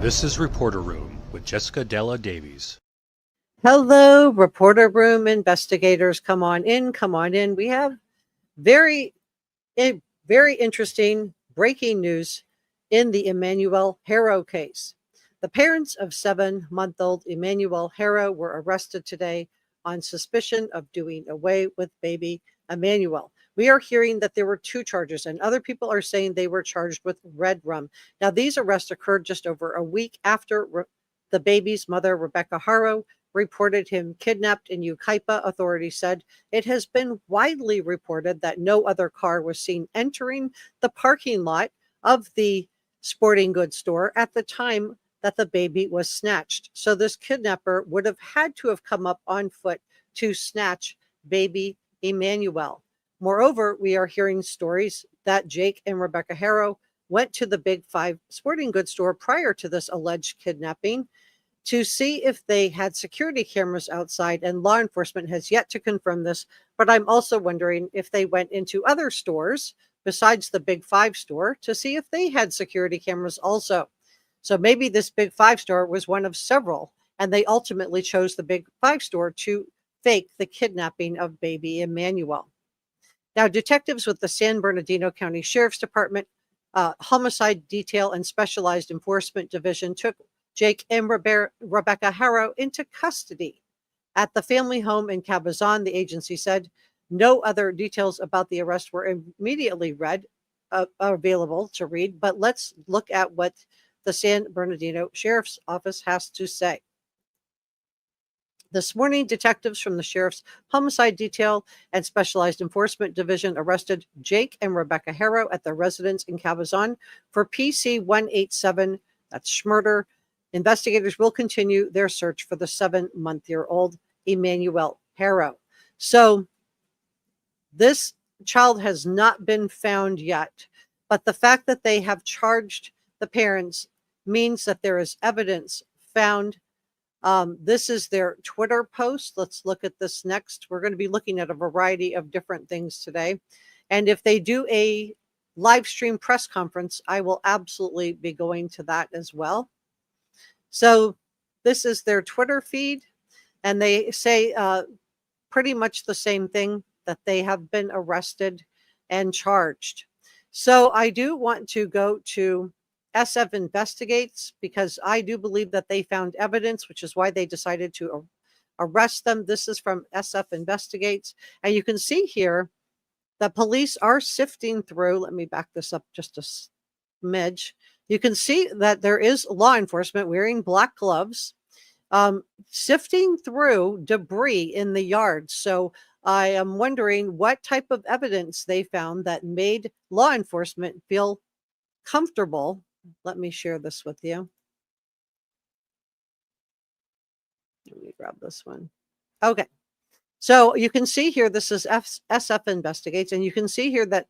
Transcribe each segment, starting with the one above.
This is Reporter Room with Jessica Della Davies. Hello, Reporter Room investigators. Come on in, come on in. We have very interesting breaking news in the Emmanuel Haro case. The parents of 7-month-old Emmanuel Haro were arrested today on suspicion of doing away with baby Emmanuel. We are hearing that there were 2 charges, and other people are saying they were charged with red rum. Now, these arrests occurred just over a week after the baby's mother, Rebecca Haro, reported him kidnapped in Yucaipa. Authorities said it has been widely reported that no other car was seen entering the parking lot of the sporting goods store at the time that the baby was snatched. So this kidnapper would have had to have come up on foot to snatch baby Emmanuel. Moreover, we are hearing stories that Jake and Rebecca Haro went to the Big Five sporting goods store prior to this alleged kidnapping to see if they had security cameras outside, and law enforcement has yet to confirm this. But I'm also wondering if they went into other stores besides the Big Five store to see if they had security cameras also. So maybe this Big Five store was one of several, and they ultimately chose the Big Five store to fake the kidnapping of baby Emmanuel. Now, detectives with the San Bernardino County Sheriff's Department, Homicide Detail and Specialized Enforcement Division took Jake and Rebecca Haro into custody at the family home in Cabazon. The agency said no other details about the arrest were immediately available to read, but let's look at what the San Bernardino Sheriff's Office has to say. This morning, detectives from the Sheriff's Homicide Detail and Specialized Enforcement Division arrested Jake and Rebecca Haro at their residence in Cabazon for PC 187, that's murder. Investigators will continue their search for the 7-month-old Emmanuel Haro. So this child has not been found yet, but the fact that they have charged the parents means that there is evidence found. This is their Twitter post. Let's look at this next. We're going to be looking at a variety of different things today. And if they do a live stream press conference, I will absolutely be going to that as well. So this is their Twitter feed, and they say pretty much the same thing, that they have been arrested and charged. So I do want to go to SF Investigates, because I do believe that they found evidence, which is why they decided to arrest them. This is from SF Investigates. And you can see here the police are sifting through. Let me back this up just a smidge. You can see that there is law enforcement wearing black gloves, sifting through debris in the yard. So I am wondering what type of evidence they found that made law enforcement feel comfortable. Let me share this with you. Let me grab this one. Okay. So you can see here, this is SF Investigates, and you can see here that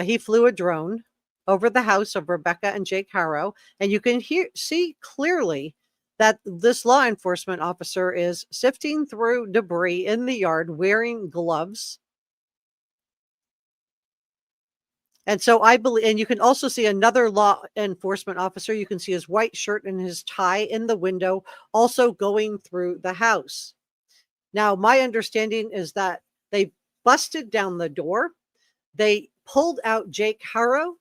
he flew a drone over the house of Rebecca and Jake Haro, and you can see clearly that this law enforcement officer is sifting through debris in the yard wearing gloves. And so I believe, and you can also see another law enforcement officer. You can see his white shirt and his tie in the window, also going through the house. Now, my understanding is that they busted down the door. They pulled out Jake Haro,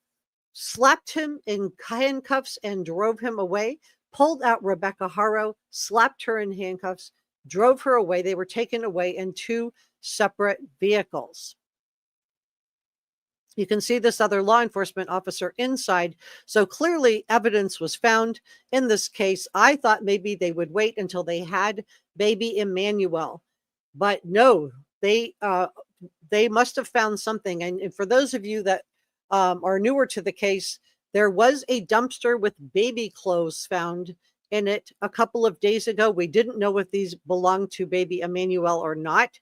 slapped him in handcuffs and drove him away, pulled out Rebecca Haro, slapped her in handcuffs, drove her away. They were taken away in 2 separate vehicles. You can see this other law enforcement officer inside. So clearly evidence was found in this case. I thought maybe they would wait until they had baby Emmanuel, but no, they must have found something. And for those of you that are newer to the case, there was a dumpster with baby clothes found in it a couple of days ago. We didn't know if these belonged to baby Emmanuel or not,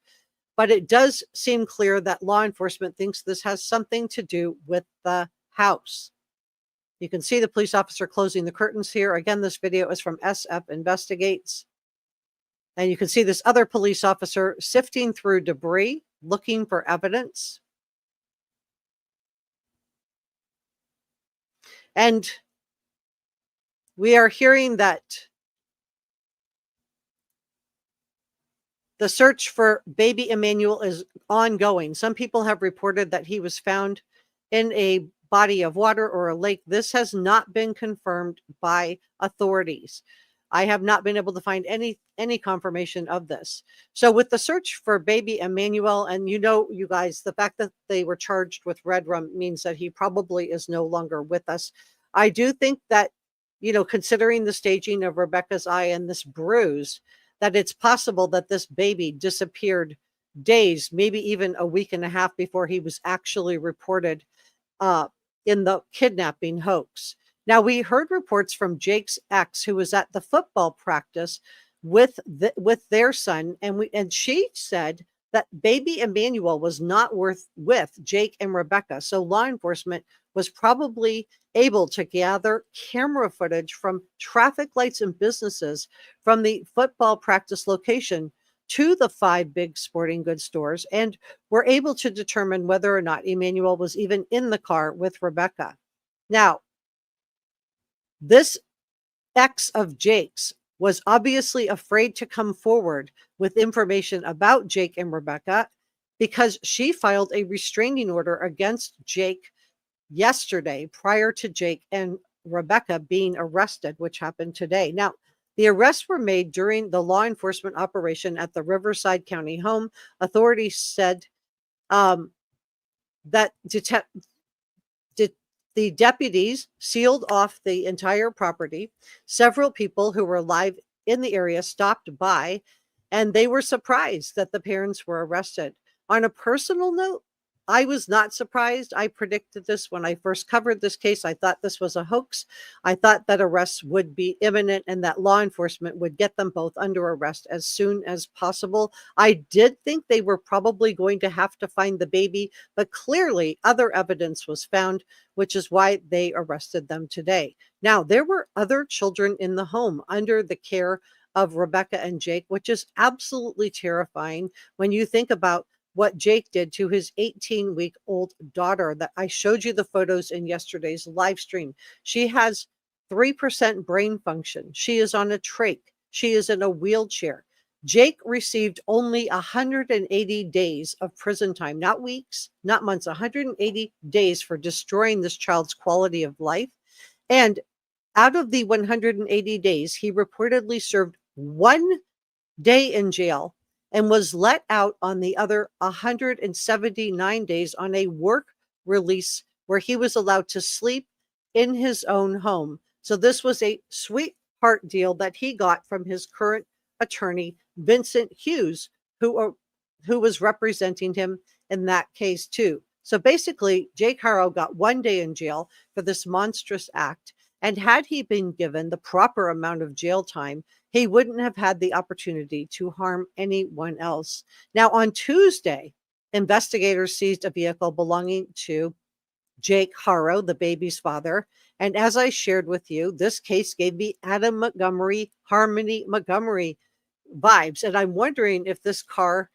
but it does seem clear that law enforcement thinks this has something to do with the house. You can see the police officer closing the curtains here. Again, this video is from SF Investigates. And you can see this other police officer sifting through debris, looking for evidence. And we are hearing that the search for baby Emmanuel is ongoing. Some people have reported that he was found in a body of water or a lake. This has not been confirmed by authorities. I have not been able to find any confirmation of this. So with the search for baby Emmanuel, and you guys, the fact that they were charged with red rum means that he probably is no longer with us. I do think that, considering the staging of Rebecca's eye and this bruise, that it's possible that this baby disappeared days, maybe even a week and a half before he was actually reported in the kidnapping hoax. Now, we heard reports from Jake's ex, who was at the football practice with their son, and she said that baby Emmanuel was not with Jake and Rebecca. So law enforcement was probably able to gather camera footage from traffic lights and businesses from the football practice location to the 5 big sporting goods stores, and were able to determine whether or not Emmanuel was even in the car with Rebecca. Now, this ex of Jake's was obviously afraid to come forward with information about Jake and Rebecca because she filed a restraining order against Jake yesterday prior to Jake and Rebecca being arrested, which happened today. Now, the arrests were made during the law enforcement operation at the Riverside County home. Authorities said that the deputies sealed off the entire property. Several people who were alive in the area stopped by, and they were surprised that the parents were arrested. On a personal note, I was not surprised. I predicted this when I first covered this case. I thought this was a hoax. I thought that arrests would be imminent and that law enforcement would get them both under arrest as soon as possible. I did think they were probably going to have to find the baby, but clearly other evidence was found, which is why they arrested them today. Now, there were other children in the home under the care of Rebecca and Jake, which is absolutely terrifying when you think about what Jake did to his 18-week-old daughter that I showed you the photos in yesterday's live stream. She has 3% brain function. She is on a trach. She is in a wheelchair. Jake received only 180 days of prison time, not weeks, not months, 180 days for destroying this child's quality of life. And out of the 180 days, he reportedly served 1 day in jail and was let out on the other 179 days on a work release where he was allowed to sleep in his own home. So this was a sweetheart deal that he got from his current attorney, Vincent Hughes, who was representing him in that case too. So basically, Jake Haro got 1 day in jail for this monstrous act. And had he been given the proper amount of jail time, he wouldn't have had the opportunity to harm anyone else. Now, on Tuesday, investigators seized a vehicle belonging to Jake Haro, the baby's father. And as I shared with you, this case gave me Adam Montgomery, Harmony Montgomery vibes. And I'm wondering if this car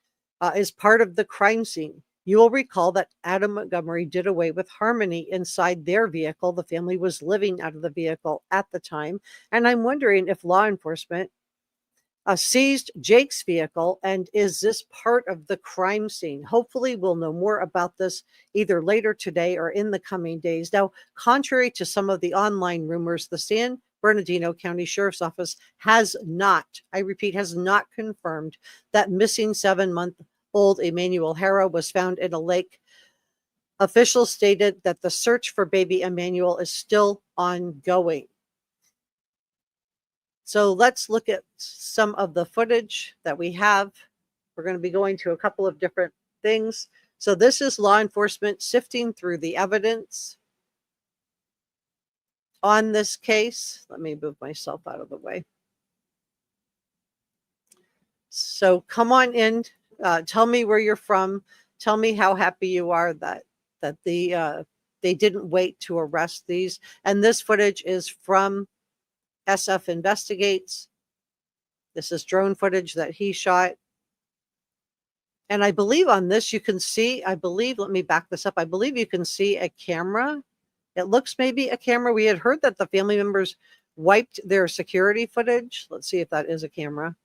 is part of the crime scene. You will recall that Adam Montgomery did away with Harmony inside their vehicle. The family was living out of the vehicle at the time. And I'm wondering if law enforcement seized Jake's vehicle, and is this part of the crime scene? Hopefully we'll know more about this either later today or in the coming days. Now, contrary to some of the online rumors, the San Bernardino County Sheriff's Office has not, I repeat, has not confirmed that missing 7-month-old Emmanuel Haro was found in a lake. Officials stated that the search for baby Emmanuel is still ongoing. So let's look at some of the footage that we have. We're going to be going to a couple of different things. So this is law enforcement sifting through the evidence on this case. Let me move myself out of the way. So come on in. Tell me where you're from. Tell me how happy you are that they didn't wait to arrest these. And this footage is from SF Investigates. This is drone footage that he shot. And I believe on this you can see, let me back this up. I believe you can see a camera. It looks maybe a camera. We had heard that the family members wiped their security footage. Let's see if that is a camera.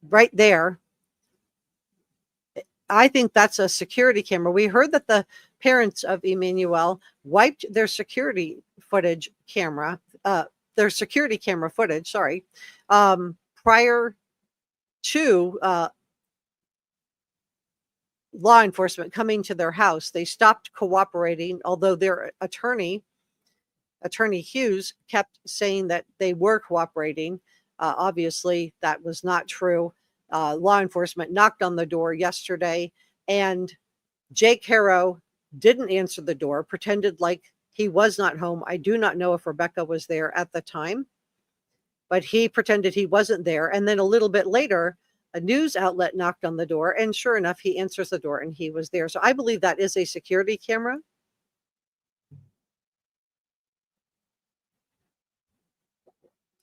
Right there. I think that's a security camera. We heard that the parents of Emmanuel wiped their security footage camera, prior to law enforcement coming to their house. They stopped cooperating, although their attorney Hughes, kept saying that they were cooperating. Obviously, that was not true. Law enforcement knocked on the door yesterday, and Jake Haro didn't answer the door, pretended like he was not home. I do not know if Rebecca was there at the time, but he pretended he wasn't there. And then a little bit later, a news outlet knocked on the door, and sure enough, he answers the door and he was there. So I believe that is a security camera.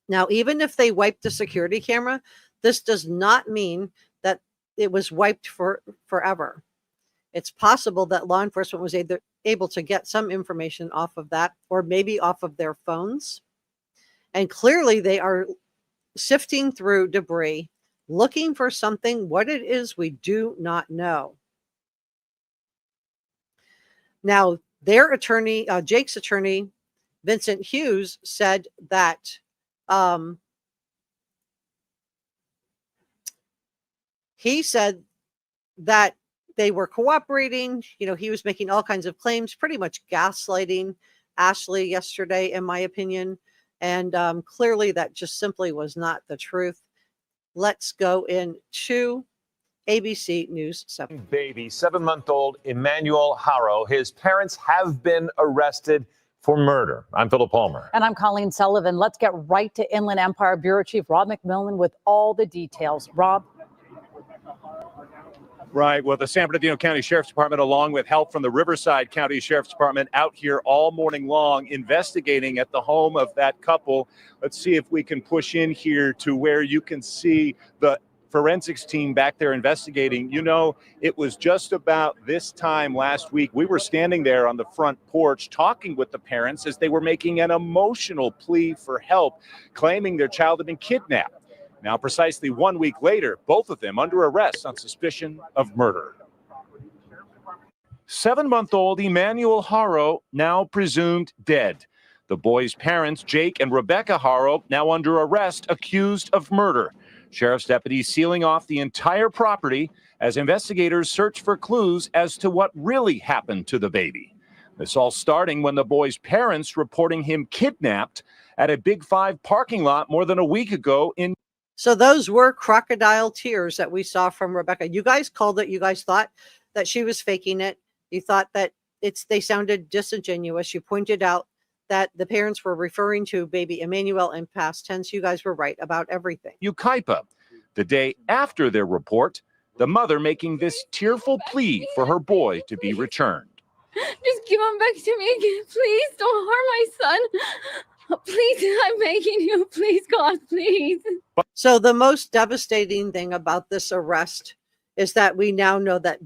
Now, even if they wiped the security camera, this does not mean that it was wiped forever. It's possible that law enforcement was either able to get some information off of that, or maybe off of their phones. And clearly they are sifting through debris, looking for something. What it is, we do not know. Now, their attorney, Jake's attorney, Vincent Hughes, said that he said that they were cooperating. You know, he was making all kinds of claims, pretty much gaslighting Ashley yesterday, in my opinion. And clearly that just simply was not the truth. Let's go into ABC News 7. Baby, 7-month-old Emmanuel Haro. His parents have been arrested for murder. I'm Philip Palmer. And I'm Colleen Sullivan. Let's get right to Inland Empire Bureau Chief Rob McMillan with all the details. Rob. Right. Well, the San Bernardino County Sheriff's Department, along with help from the Riverside County Sheriff's Department, out here all morning long investigating at the home of that couple. Let's see if we can push in here to where you can see the forensics team back there investigating. You know, it was just about this time last week. We were standing there on the front porch talking with the parents as they were making an emotional plea for help, claiming their child had been kidnapped. Now, precisely 1 week later, both of them under arrest on suspicion of murder. 7-month-old Emmanuel Haro, now presumed dead. The boy's parents, Jake and Rebecca Haro, now under arrest, accused of murder. Sheriff's deputies sealing off the entire property as investigators search for clues as to what really happened to the baby. This all starting when the boy's parents reporting him kidnapped at a Big Five parking lot more than a week ago in. So those were crocodile tears that we saw from Rebecca. You guys called it. You guys thought that she was faking it. You thought that they sounded disingenuous. You pointed out that the parents were referring to baby Emmanuel in past tense. You guys were right about everything. Yucaipa. The day after their report, the mother making this tearful plea for her boy to be returned. Just give him back to me again. Please don't harm my son. Please, I'm begging you. Please, God, please. So the most devastating thing about this arrest is that we now know that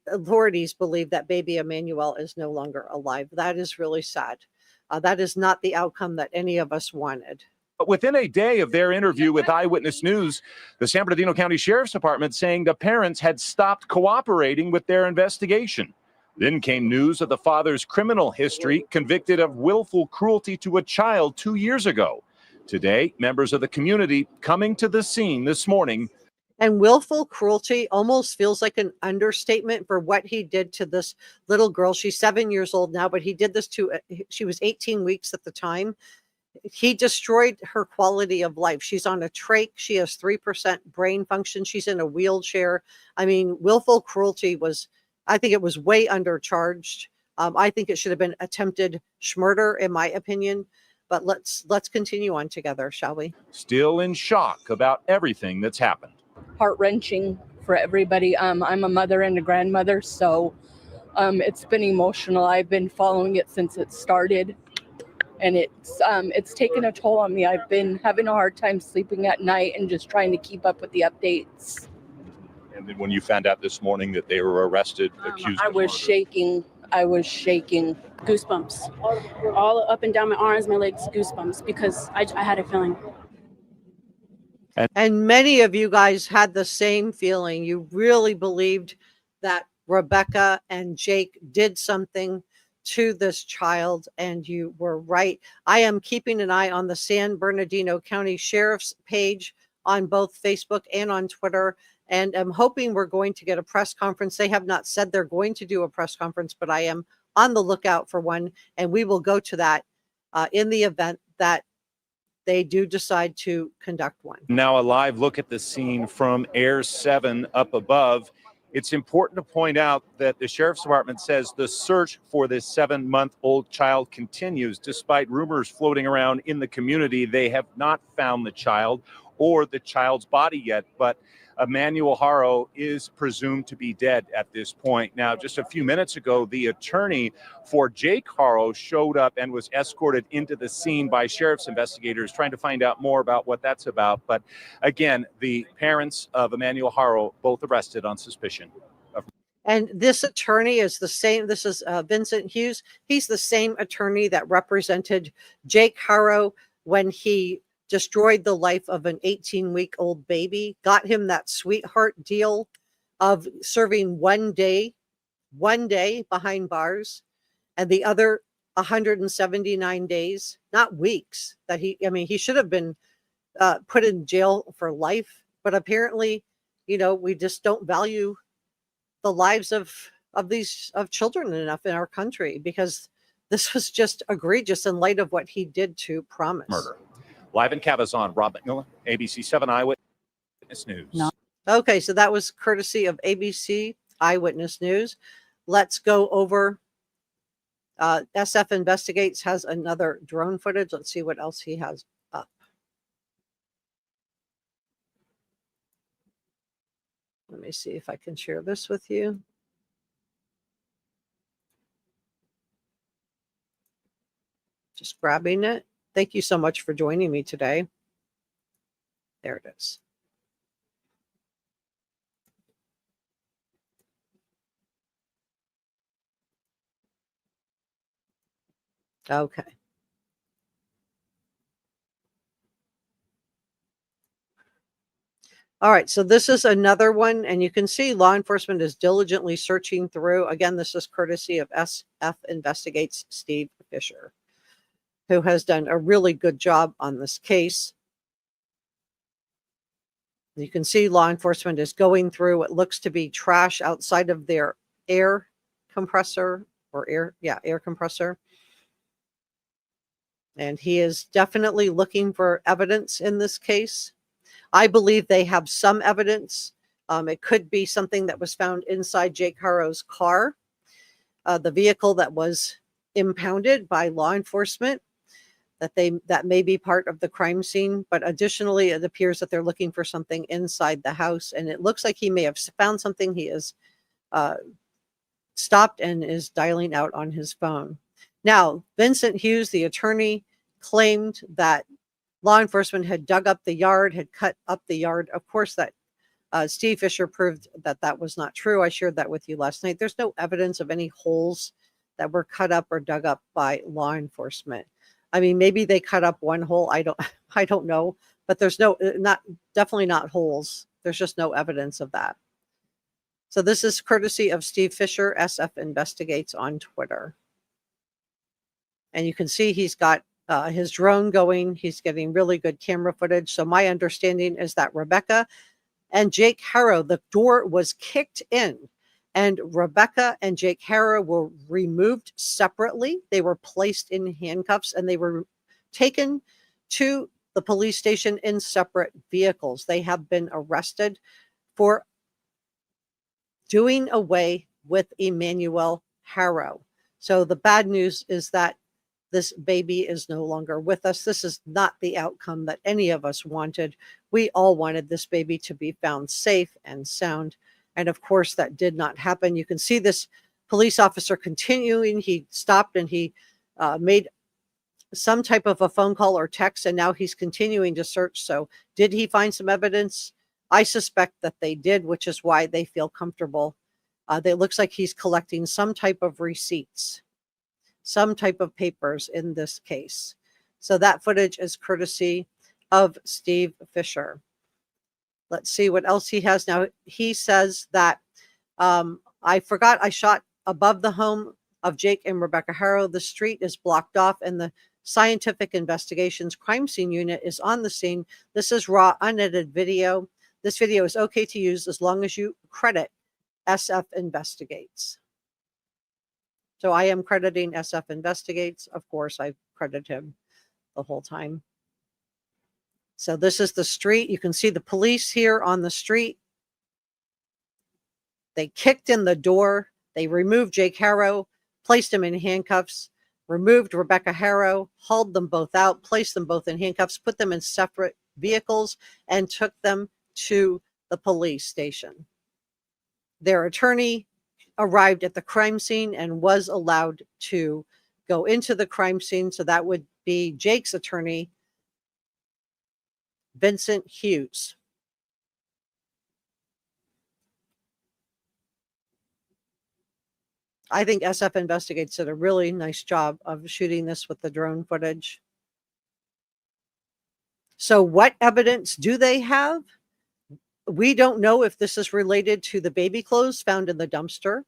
authorities believe that baby Emmanuel is no longer alive. That is really sad. That is not the outcome that any of us wanted. But within a day of their interview with Eyewitness News, the San Bernardino County Sheriff's Department saying the parents had stopped cooperating with their investigation. Then came news of the father's criminal history, convicted of willful cruelty to a child 2 years ago. Today, members of the community coming to the scene this morning. And willful cruelty almost feels like an understatement for what he did to this little girl. She's 7 years old now, but he did this to, she was 18 weeks at the time. He destroyed her quality of life. She's on a trach. She has 3% brain function. She's in a wheelchair. I mean, willful cruelty was, I think it was way undercharged. I think it should have been attempted murder, in my opinion. But let's continue on together, shall we? Still in shock about everything that's happened. Heart-wrenching for everybody. I'm a mother and a grandmother, so it's been emotional. I've been following it since it started, and it's taken a toll on me. I've been having a hard time sleeping at night and just trying to keep up with the updates. And then when you found out this morning that they were arrested, accused I of was murder. shaking. I was shaking. Goosebumps. All up and down my arms, my legs, goosebumps, because I had a feeling. And many of you guys had the same feeling. You really believed that Rebecca and Jake did something to this child, and you were right. I am keeping an eye on the San Bernardino County Sheriff's page on both Facebook and on Twitter, and I'm hoping we're going to get a press conference. They have not said they're going to do a press conference, but I am on the lookout for one, and we will go to that in the event that they do decide to conduct one. Now a live look at the scene from Air 7 up above. It's important to point out that the Sheriff's Department says the search for this 7-month-old child continues. Despite rumors floating around in the community, they have not found the child or the child's body yet, but Emmanuel Haro is presumed to be dead at this point. Now, just a few minutes ago, the attorney for Jake Haro showed up and was escorted into the scene by sheriff's investigators trying to find out more about what that's about. But again, the parents of Emmanuel Haro both arrested on suspicion. And this attorney is the same. This is Vincent Hughes. He's the same attorney that represented Jake Haro when he destroyed the life of an 18-week-old baby, got him that sweetheart deal of serving one day behind bars, and the other 179 days, not weeks, that he should have been put in jail for life. But apparently, we just don't value the lives of children enough in our country, because this was just egregious in light of what he did to Promise. Murder. Live in Cabazon, Rob McMillan, ABC 7 Eyewitness News. No. Okay, so that was courtesy of ABC Eyewitness News. Let's go over. SF Investigates has another drone footage. Let's see what else he has up. Let me see if I can share this with you. Just grabbing it. Thank you so much for joining me today. There it is. Okay. All right, so this is another one, and you can see law enforcement is diligently searching through. Again, this is courtesy of SF Investigates Steve Fisher, who has done a really good job on this case. You can see law enforcement is going through what looks to be trash outside of their air compressor or air compressor. And he is definitely looking for evidence in this case. I believe they have some evidence. It could be something that was found inside Jake Haro's car, the vehicle that was impounded by law enforcement, that may be part of the crime scene. But additionally, it appears that they're looking for something inside the house, and it looks like he may have found something. He is stopped and is dialing out on his phone. Now, Vincent Hughes, the attorney, claimed that law enforcement had dug up the yard, had cut up the yard. Of course, that Steve Fisher proved that that was not true. I shared that with you last night. There's no evidence of any holes that were cut up or dug up by law enforcement. I mean, maybe they cut up one hole. I don't know, but there's definitely not holes. There's just no evidence of that. So this is courtesy of Steve Fisher, SF Investigates on Twitter. And you can see he's got his drone going. He's getting really good camera footage. So my understanding is that Rebecca and Jake Haro, the door was kicked in, and Rebecca and Jake Haro were removed separately. They were placed in handcuffs, and they were taken to the police station in separate vehicles. They have been arrested for doing away with Emmanuel Haro. So the bad news is that this baby is no longer with us. This is not the outcome that any of us wanted. We all wanted this baby to be found safe and sound. And of course, that did not happen. You can see this police officer continuing. He stopped and he made some type of a phone call or text, and now he's continuing to search. So did he find some evidence? I suspect that they did, which is why they feel comfortable It looks like he's collecting some type of receipts, some type of papers in this case. So that footage is courtesy of Steve Fisher. Let's see what else he has now. He says that I forgot I shot above the home of Jake and Rebecca Haro. The street is blocked off and the Scientific Investigations Crime Scene Unit is on the scene. This is raw, unedited video. This video is okay to use as long as you credit SF Investigates. So I am crediting SF Investigates. Of course, I credit him the whole time. So this is the street. You can see the police here on the street. They kicked in the door. They removed Jake Haro, placed him in handcuffs, removed Rebecca Haro, hauled them both out, placed them both in handcuffs, put them in separate vehicles, and took them to the police station. Their attorney arrived at the crime scene and was allowed to go into the crime scene. So that would be Jake's attorney, Vincent Hughes. I think SF Investigates did a really nice job of shooting this with the drone footage. So what evidence do they have? We don't know if this is related to the baby clothes found in the dumpster.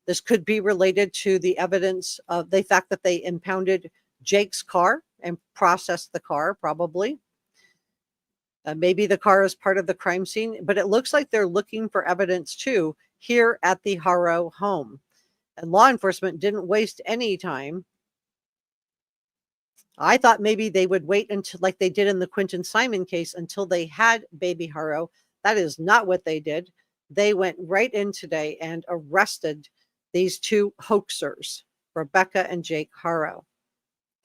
This could be related to the evidence of the fact that they impounded Jake's car and processed the car, probably. Maybe the car is part of the crime scene, but it looks like they're looking for evidence too here at the Haro home. And law enforcement didn't waste any time. I thought maybe they would wait until, like they did in the Quentin Simon case, until they had baby Haro. That is not what they did. They went right in today and arrested these two hoaxers, Rebecca and Jake Haro.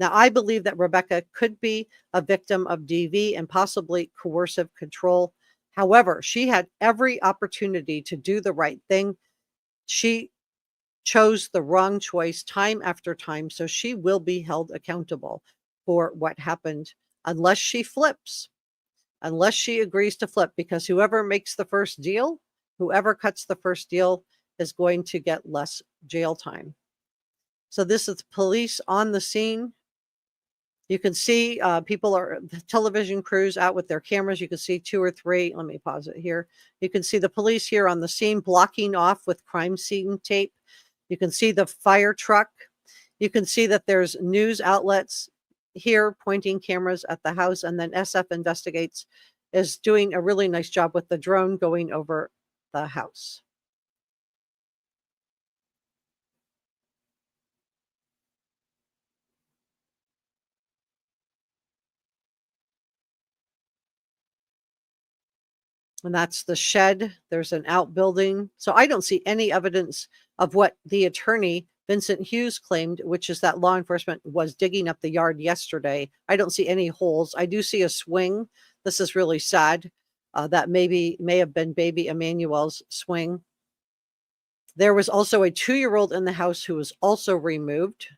Now, I believe that Rebecca could be a victim of DV and possibly coercive control. However, she had every opportunity to do the right thing. She chose the wrong choice time after time, so she will be held accountable for what happened unless she flips, unless she agrees to flip, because whoever makes the first deal, whoever cuts the first deal is going to get less jail time. So this is police on the scene. You can see people are, the television crews out with their cameras. You can see 2 or 3. Let me pause it here. You can see the police here on the scene blocking off with crime scene tape. You can see the fire truck. You can see that there's news outlets here pointing cameras at the house. And then SF Investigates is doing a really nice job with the drone going over the house. And that's the shed. There's an outbuilding. So I don't see any evidence of what the attorney, Vincent Hughes, claimed, which is that law enforcement was digging up the yard yesterday. I don't see any holes. I do see a swing. This is really sad. That may have been baby Emmanuel's swing. There was also a 2-year-old in the house who was also removed.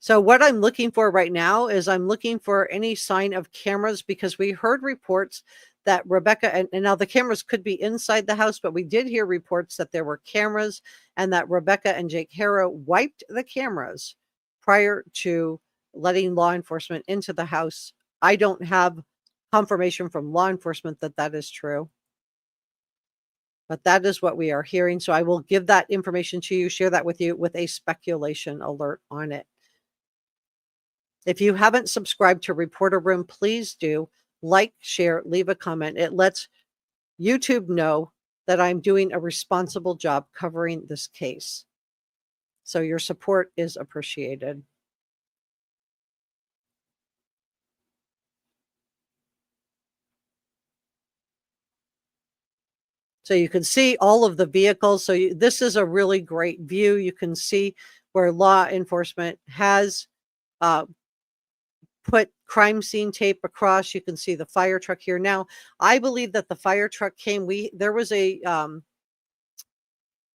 So what I'm looking for right now is I'm looking for any sign of cameras, because we heard reports that Rebecca, and now the cameras could be inside the house, but we did hear reports that there were cameras and that Rebecca and Jake Haro wiped the cameras prior to letting law enforcement into the house. I don't have confirmation from law enforcement that that is true, but that is what we are hearing. So I will give that information to you, share that with you with a speculation alert on it. If you haven't subscribed to Reporter Room, please do. Like, share, leave a comment. It lets YouTube know that I'm doing a responsible job covering this case. So your support is appreciated. So you can see all of the vehicles. So this is a really great view. You can see where law enforcement has put crime scene tape across. You can see the fire truck here. Now, I believe that the fire truck came, there was a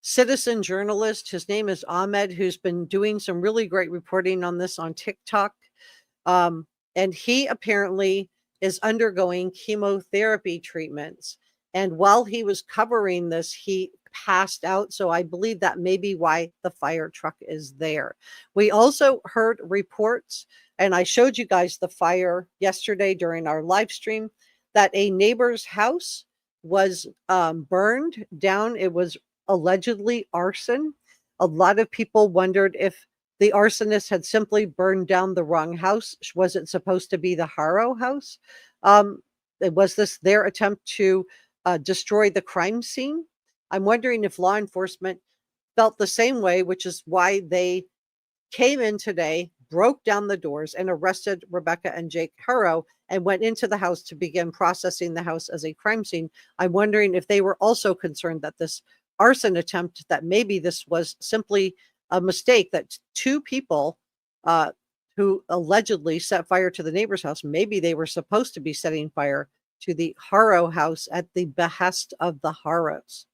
citizen journalist, his name is Ahmed, who's been doing some really great reporting on this on TikTok. And he apparently is undergoing chemotherapy treatments. And while he was covering this, he passed out. So I believe that may be why the fire truck is there. We also heard reports, and I showed you guys the fire yesterday during our live stream, that a neighbor's house was burned down. It was allegedly arson. A lot of people wondered if the arsonist had simply burned down the wrong house. Was it supposed to be the Haro house? Was this their attempt to destroy the crime scene? I'm wondering if law enforcement felt the same way, which is why they came in today, broke down the doors, and arrested Rebecca and Jake Haro and went into the house to begin processing the house as a crime scene. I'm wondering if they were also concerned that this arson attempt, that maybe this was simply a mistake, that two people who allegedly set fire to the neighbor's house, maybe they were supposed to be setting fire to the Haro house at the behest of the Haros.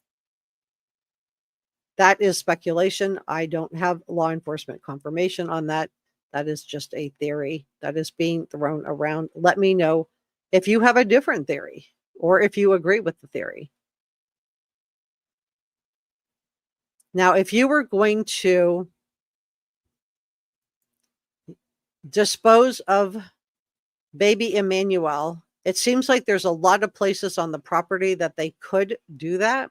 That is speculation. I don't have law enforcement confirmation on that. That is just a theory that is being thrown around. Let me know if you have a different theory or if you agree with the theory. Now, if you were going to dispose of baby Emmanuel, it seems like there's a lot of places on the property that they could do that.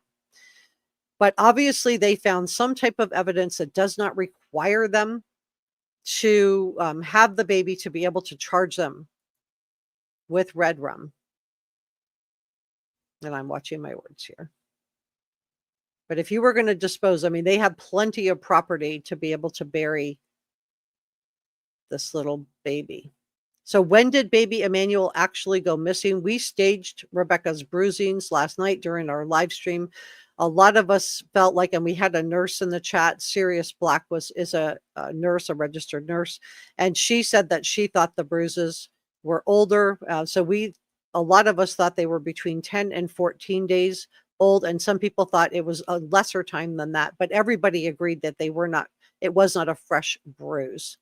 But obviously, they found some type of evidence that does not require them to have the baby to be able to charge them with red rum. And I'm watching my words here. But if you were going to dispose, I mean, they have plenty of property to be able to bury this little baby. So when did baby Emmanuel actually go missing? We staged Rebecca's bruisings last night during our live stream. A lot of us felt like, and we had a nurse in the chat, Sirius Black is a nurse, a registered nurse, and she said that she thought the bruises were older. A lot of us thought they were between 10 and 14 days old, and some people thought it was a lesser time than that, but everybody agreed that it was not a fresh bruise.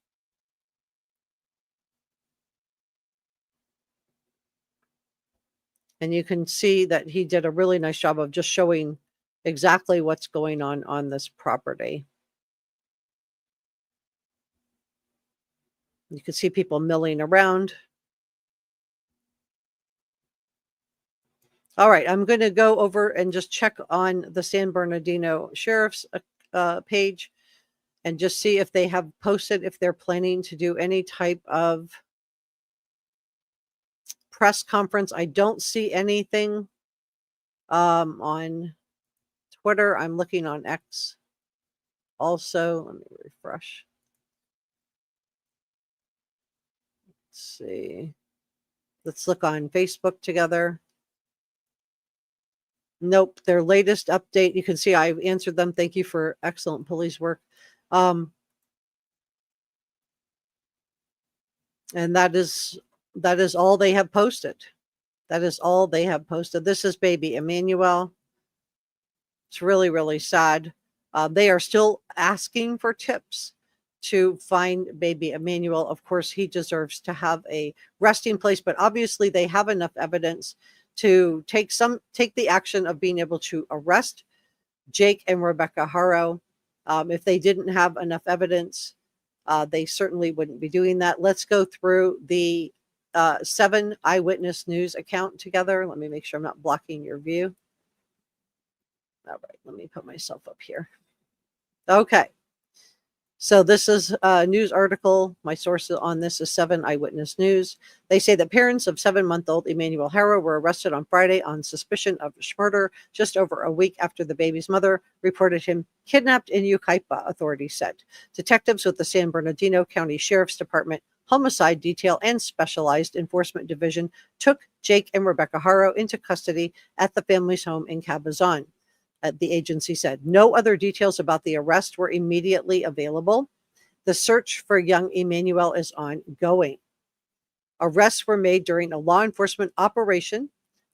And you can see that he did a really nice job of just showing exactly what's going on this property. You can see people milling around. All right, I'm going to go over and just check on the San Bernardino Sheriff's page and just see if they have posted, if they're planning to do any type of press conference. I don't see anything on Twitter. I'm looking on X also. Let me refresh. Let's see. Let's look on Facebook together. Nope. Their latest update, you can see I've answered them. Thank you for excellent police work. And that is all they have posted. That is all they have posted. This is baby Emmanuel. It's really, really sad. They are still asking for tips to find baby Emmanuel. Of course, he deserves to have a resting place, but obviously they have enough evidence to take the action of being able to arrest Jake and Rebecca Haro. If they didn't have enough evidence, they certainly wouldn't be doing that. Let's go through the 7 Eyewitness News account together. Let me make sure I'm not blocking your view. All right, let me put myself up here. Okay. So this is a news article. My source on this is 7 Eyewitness News. They say that parents of 7-month-old Emmanuel Haro were arrested on Friday on suspicion of murder just over a week after the baby's mother reported him kidnapped in Yucaipa, authorities said. Detectives with the San Bernardino County Sheriff's Department Homicide Detail and Specialized Enforcement Division took Jake and Rebecca Haro into custody at the family's home in Cabazon. The agency said no other details about the arrest were immediately available. The search for young Emmanuel is ongoing. Arrests were made during a law enforcement operation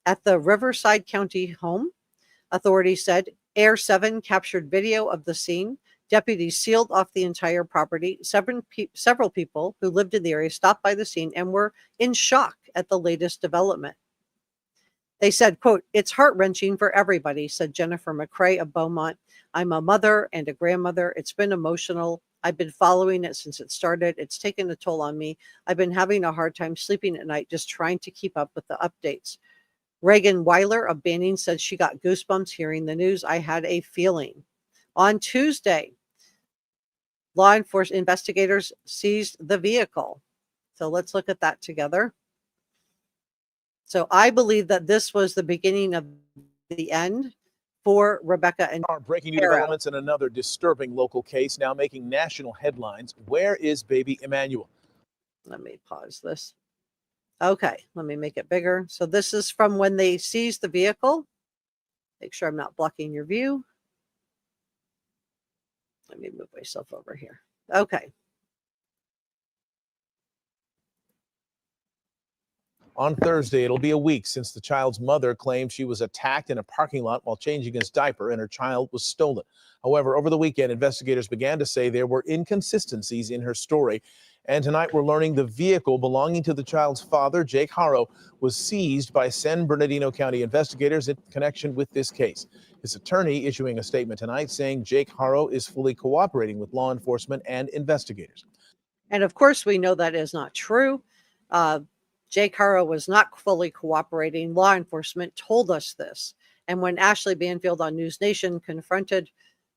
at the Riverside County home. Authorities said Air 7 captured video of the scene Deputies sealed off the entire property. Several people who lived in the area stopped by the scene and were in shock at the latest development. They said, quote, "It's heart-wrenching for everybody," said Jennifer McCrae of Beaumont. "I'm a mother and a grandmother. It's been emotional. I've been following it since it started. It's taken a toll on me. I've been having a hard time sleeping at night just trying to keep up with the updates." Reagan Weiler of Banning said she got goosebumps hearing the news. "I had a feeling." On Tuesday, law enforcement investigators seized the vehicle. So let's look at that together. So I believe that this was the beginning of the end for Rebecca and Our breaking new Haro. developments in another disturbing local case now making national headlines. Where is baby Emmanuel? Let me pause this. Okay, let me make it bigger. So this is from when they seized the vehicle. Make sure I'm not blocking your view. Let me move myself over here. Okay. On Thursday, it'll be a week since the child's mother claimed she was attacked in a parking lot while changing his diaper and her child was stolen. However, over the weekend, investigators began to say there were inconsistencies in her story. And tonight, we're learning the vehicle belonging to the child's father, Jake Haro, was seized by San Bernardino County investigators in connection with this case. His attorney issuing a statement tonight saying Jake Haro is fully cooperating with law enforcement and investigators. And of course, we know that is not true. Jake Haro was not fully cooperating. Law enforcement told us this. And when Ashley Banfield on News Nation confronted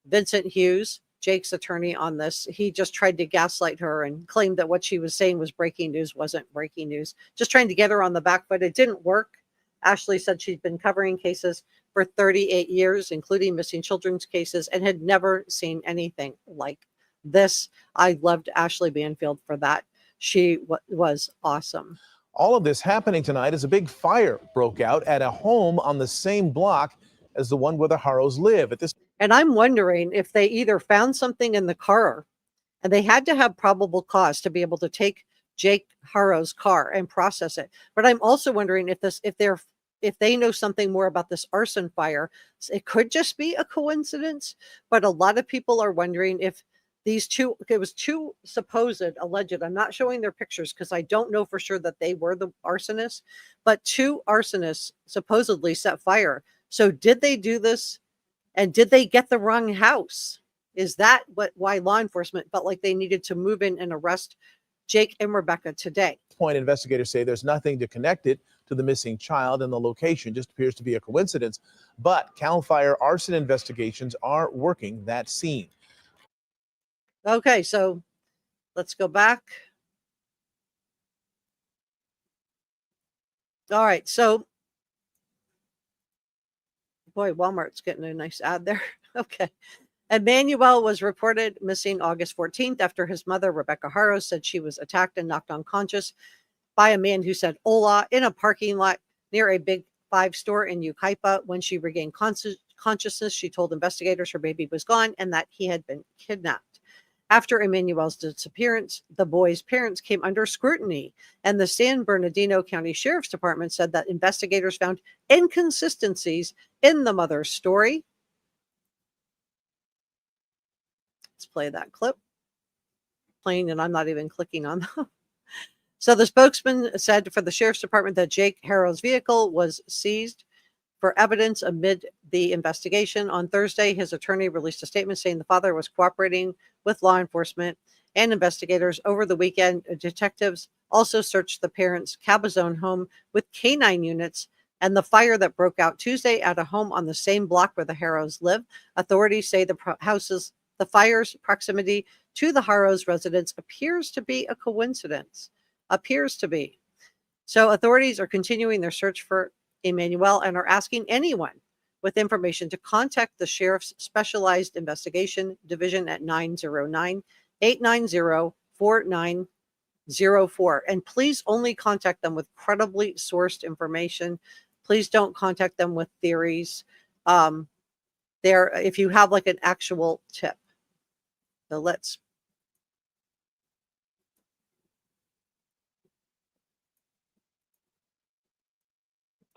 Vincent Hughes, Jake's attorney, on this, he just tried to gaslight her and claimed that what she was saying was breaking news wasn't breaking news. Just trying to get her on the back foot. It didn't work. Ashley said she'd been covering cases for 38 years, including missing children's cases, and had never seen anything like this. I loved Ashley Banfield for that. She was awesome. All of this happening tonight as a big fire broke out at a home on the same block as the one where the Haros live. And I'm wondering if they either found something in the car, and they had to have probable cause to be able to take Jake Haro's car and process it. But I'm also wondering if they know something more about this arson fire. It could just be a coincidence, but a lot of people are wondering if it was two supposed alleged, I'm not showing their pictures because I don't know for sure that they were the arsonists, but two arsonists supposedly set fire. So did they do this, and did they get the wrong house? Is that why law enforcement felt like they needed to move in and arrest Jake and Rebecca today? At this point, investigators say there's nothing to connect it to the missing child, and the location just appears to be a coincidence. But CAL FIRE arson investigations are working that scene. Okay, so let's go back. All right, so boy, Walmart's getting a nice ad there. Okay. Emmanuel was reported missing August 14th after his mother, Rebecca Haro, said she was attacked and knocked unconscious by a man who said "Hola" in a parking lot near a Big Five store in Yucaipa. When she regained consciousness, she told investigators her baby was gone and that he had been kidnapped. After Emmanuel's disappearance, the boy's parents came under scrutiny, and the San Bernardino County Sheriff's Department said that investigators found inconsistencies in the mother's story. Let's play that clip. Playing, and I'm not even clicking on them. So the spokesman said for the Sheriff's Department that Jake Haro's vehicle was seized for evidence amid the investigation. On Thursday, his attorney released a statement saying the father was cooperating with law enforcement and investigators. Over the weekend, detectives also searched the parents' Cabazon home with canine units, and the fire that broke out Tuesday at a home on the same block where the Haros live. Authorities say the fire's proximity to the Haros residence appears to be a coincidence. Appears to be. So authorities are continuing their search for Emmanuel and are asking anyone with information to contact the Sheriff's Specialized Investigation Division at 909-890-4904. And please only contact them with credibly sourced information. Please don't contact them with theories. If you have like an actual tip. So let's.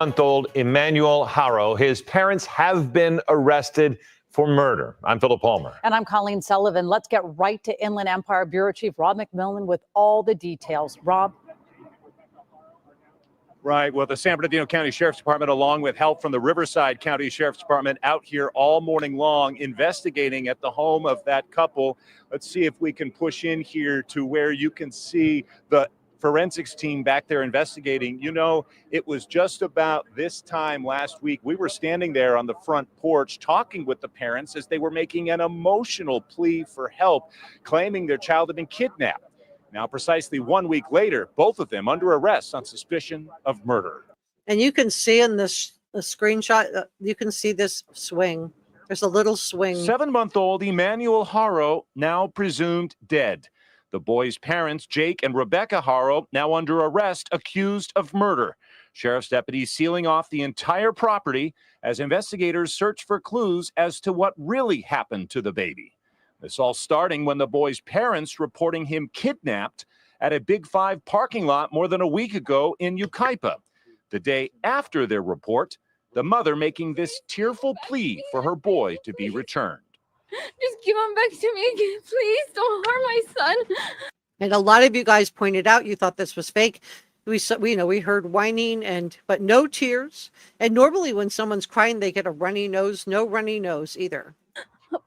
Month-old Emmanuel Haro. His parents have been arrested for murder. I'm Philip Palmer. And I'm Colleen Sullivan. Let's get right to Inland Empire Bureau Chief Rob McMillan with all the details. Rob? Right. Well, the San Bernardino County Sheriff's Department, along with help from the Riverside County Sheriff's Department, out here all morning long investigating at the home of that couple. Let's see if we can push in here to where you can see the forensics team back there investigating. You know, it was just about this time last week. We were standing there on the front porch talking with the parents as they were making an emotional plea for help, claiming their child had been kidnapped. Now, precisely 1 week later, both of them under arrest on suspicion of murder. And you can see in this screenshot, you can see this swing. There's a little swing. 7-month-old Emmanuel Haro, now presumed dead. The boy's parents, Jake and Rebecca Haro, now under arrest, accused of murder. Sheriff's deputies sealing off the entire property as investigators search for clues as to what really happened to the baby. This all starting when the boy's parents reporting him kidnapped at a Big Five parking lot more than a week ago in Yucaipa. The day after their report, the mother making this tearful plea for her boy to be returned. Just give him back to me again, please. Don't harm my son. And a lot of you guys pointed out you thought this was fake. We heard whining but no tears. And normally when someone's crying, they get a runny nose. No runny nose either.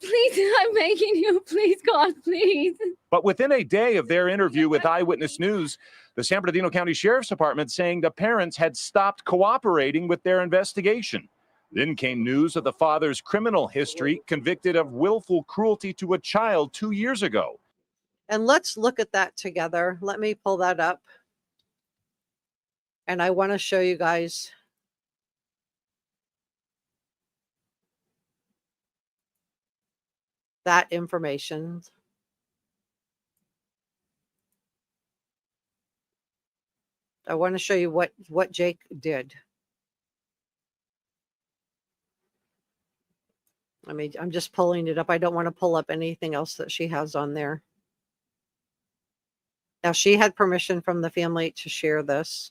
Please, I'm begging you. Please, God, please. But within a day of their interview with Eyewitness News, the San Bernardino County Sheriff's Department saying the parents had stopped cooperating with their investigation. Then came news of the father's criminal history, convicted of willful cruelty to a child 2 years ago. And let's look at that together. Let me pull that up. And I want to show you guys that information. I want to show you what Jake did. I'm just pulling it up. I don't want to pull up anything else that she has on there. Now, she had permission from the family to share this.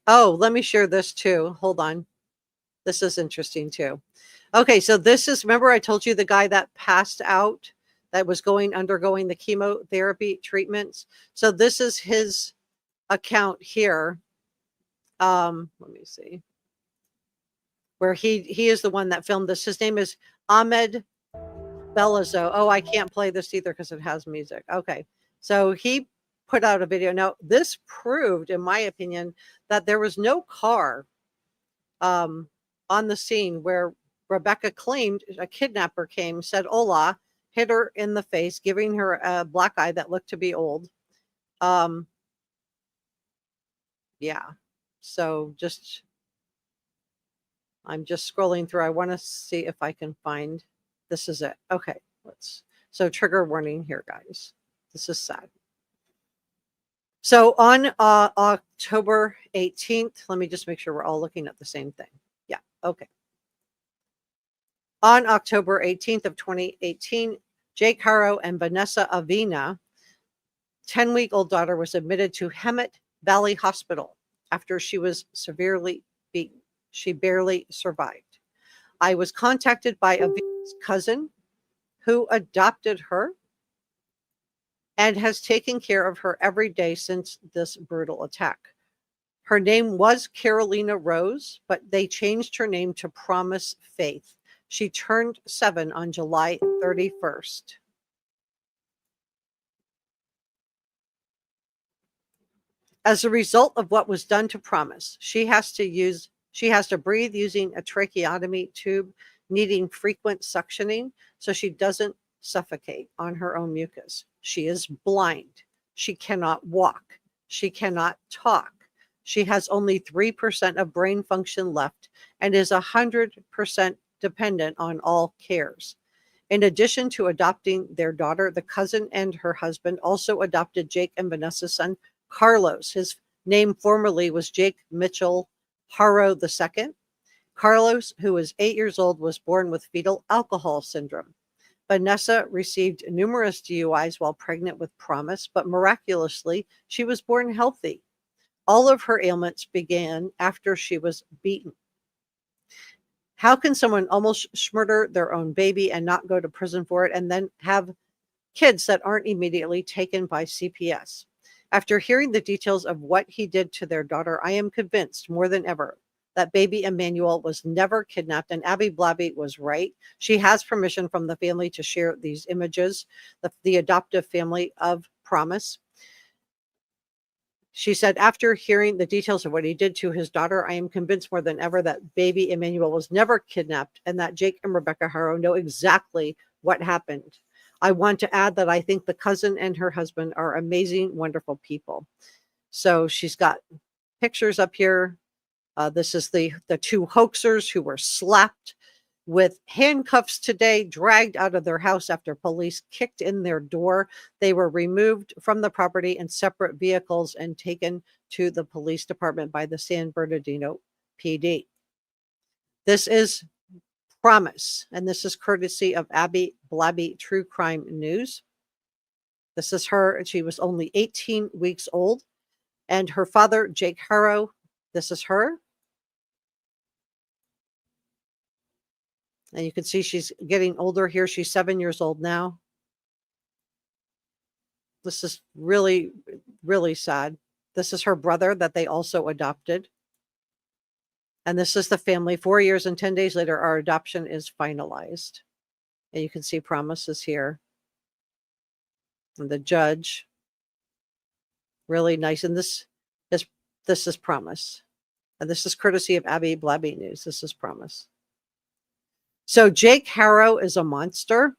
Oh, let me share this too. Hold on. This is interesting too. Okay, so this is, remember I told you the guy that passed out, that was undergoing the chemotherapy treatments. So this is his account here. Let me see. Where he is the one that filmed this. His name is Ahmed Belazo. Oh, I can't play this either because it has music. Okay, so he put out a video. Now, this proved, in my opinion, that there was no car on the scene where Rebecca claimed a kidnapper came, said hola, hit her in the face, giving her a black eye that looked to be old. Yeah, so I'm just scrolling through. I want to see if I can find, this is it. Okay, so trigger warning here, guys. This is sad. So on October 18th, let me just make sure we're all looking at the same thing. Yeah, okay. On October 18th of 2018, Jake Haro and Vanessa Avina, 10-week-old daughter, was admitted to Hemet Valley Hospital after she was severely beaten. She barely survived. I was contacted by Avina's cousin who adopted her and has taken care of her every day since this brutal attack. Her name was Carolina Rose, but they changed her name to Promise Faith. She turned 7 on July 31st. As a result of what was done to Promise, she has to breathe using a tracheotomy tube, needing frequent suctioning so she doesn't suffocate on her own mucus. She is blind. She cannot walk. She cannot talk. She has only 3% of brain function left and is 100% dependent on all cares. In addition to adopting their daughter, the cousin and her husband also adopted Jake and Vanessa's son, Carlos. His name formerly was Jake Mitchell Haro II. Carlos, who was 8 years old, was born with fetal alcohol syndrome. Vanessa received numerous DUIs while pregnant with Promise, but miraculously, she was born healthy. All of her ailments began after she was beaten. How can someone almost murder their own baby and not go to prison for it, and then have kids that aren't immediately taken by CPS? After hearing the details of what he did to their daughter, I am convinced more than ever that baby Emmanuel was never kidnapped, and Abby Blabby was right. She has permission from the family to share these images, the adoptive family of Promise. She said, after hearing the details of what he did to his daughter, I am convinced more than ever that baby Emmanuel was never kidnapped, and that Jake and Rebecca Haro know exactly what happened. I want to add that I think the cousin and her husband are amazing, wonderful people. So she's got pictures up here. This is the two hoaxers who were slapped with handcuffs today, dragged out of their house after police kicked in their door. They were removed from the property in separate vehicles and taken to the police department by the San Bernardino PD. This is Promise, and this is courtesy of Abby Blabby True Crime News. This is her. She was only 18 weeks old. And her father, Jake Haro, this is her. And you can see she's getting older here. She's 7 years old now. This is really, really sad. This is her brother that they also adopted. And this is the family. 4 years and 10 days later, our adoption is finalized. And you can see Promise is here. And the judge. Really nice. And this is Promise. And this is courtesy of Abby Blabby News. This is Promise. So Jake Haro is a monster.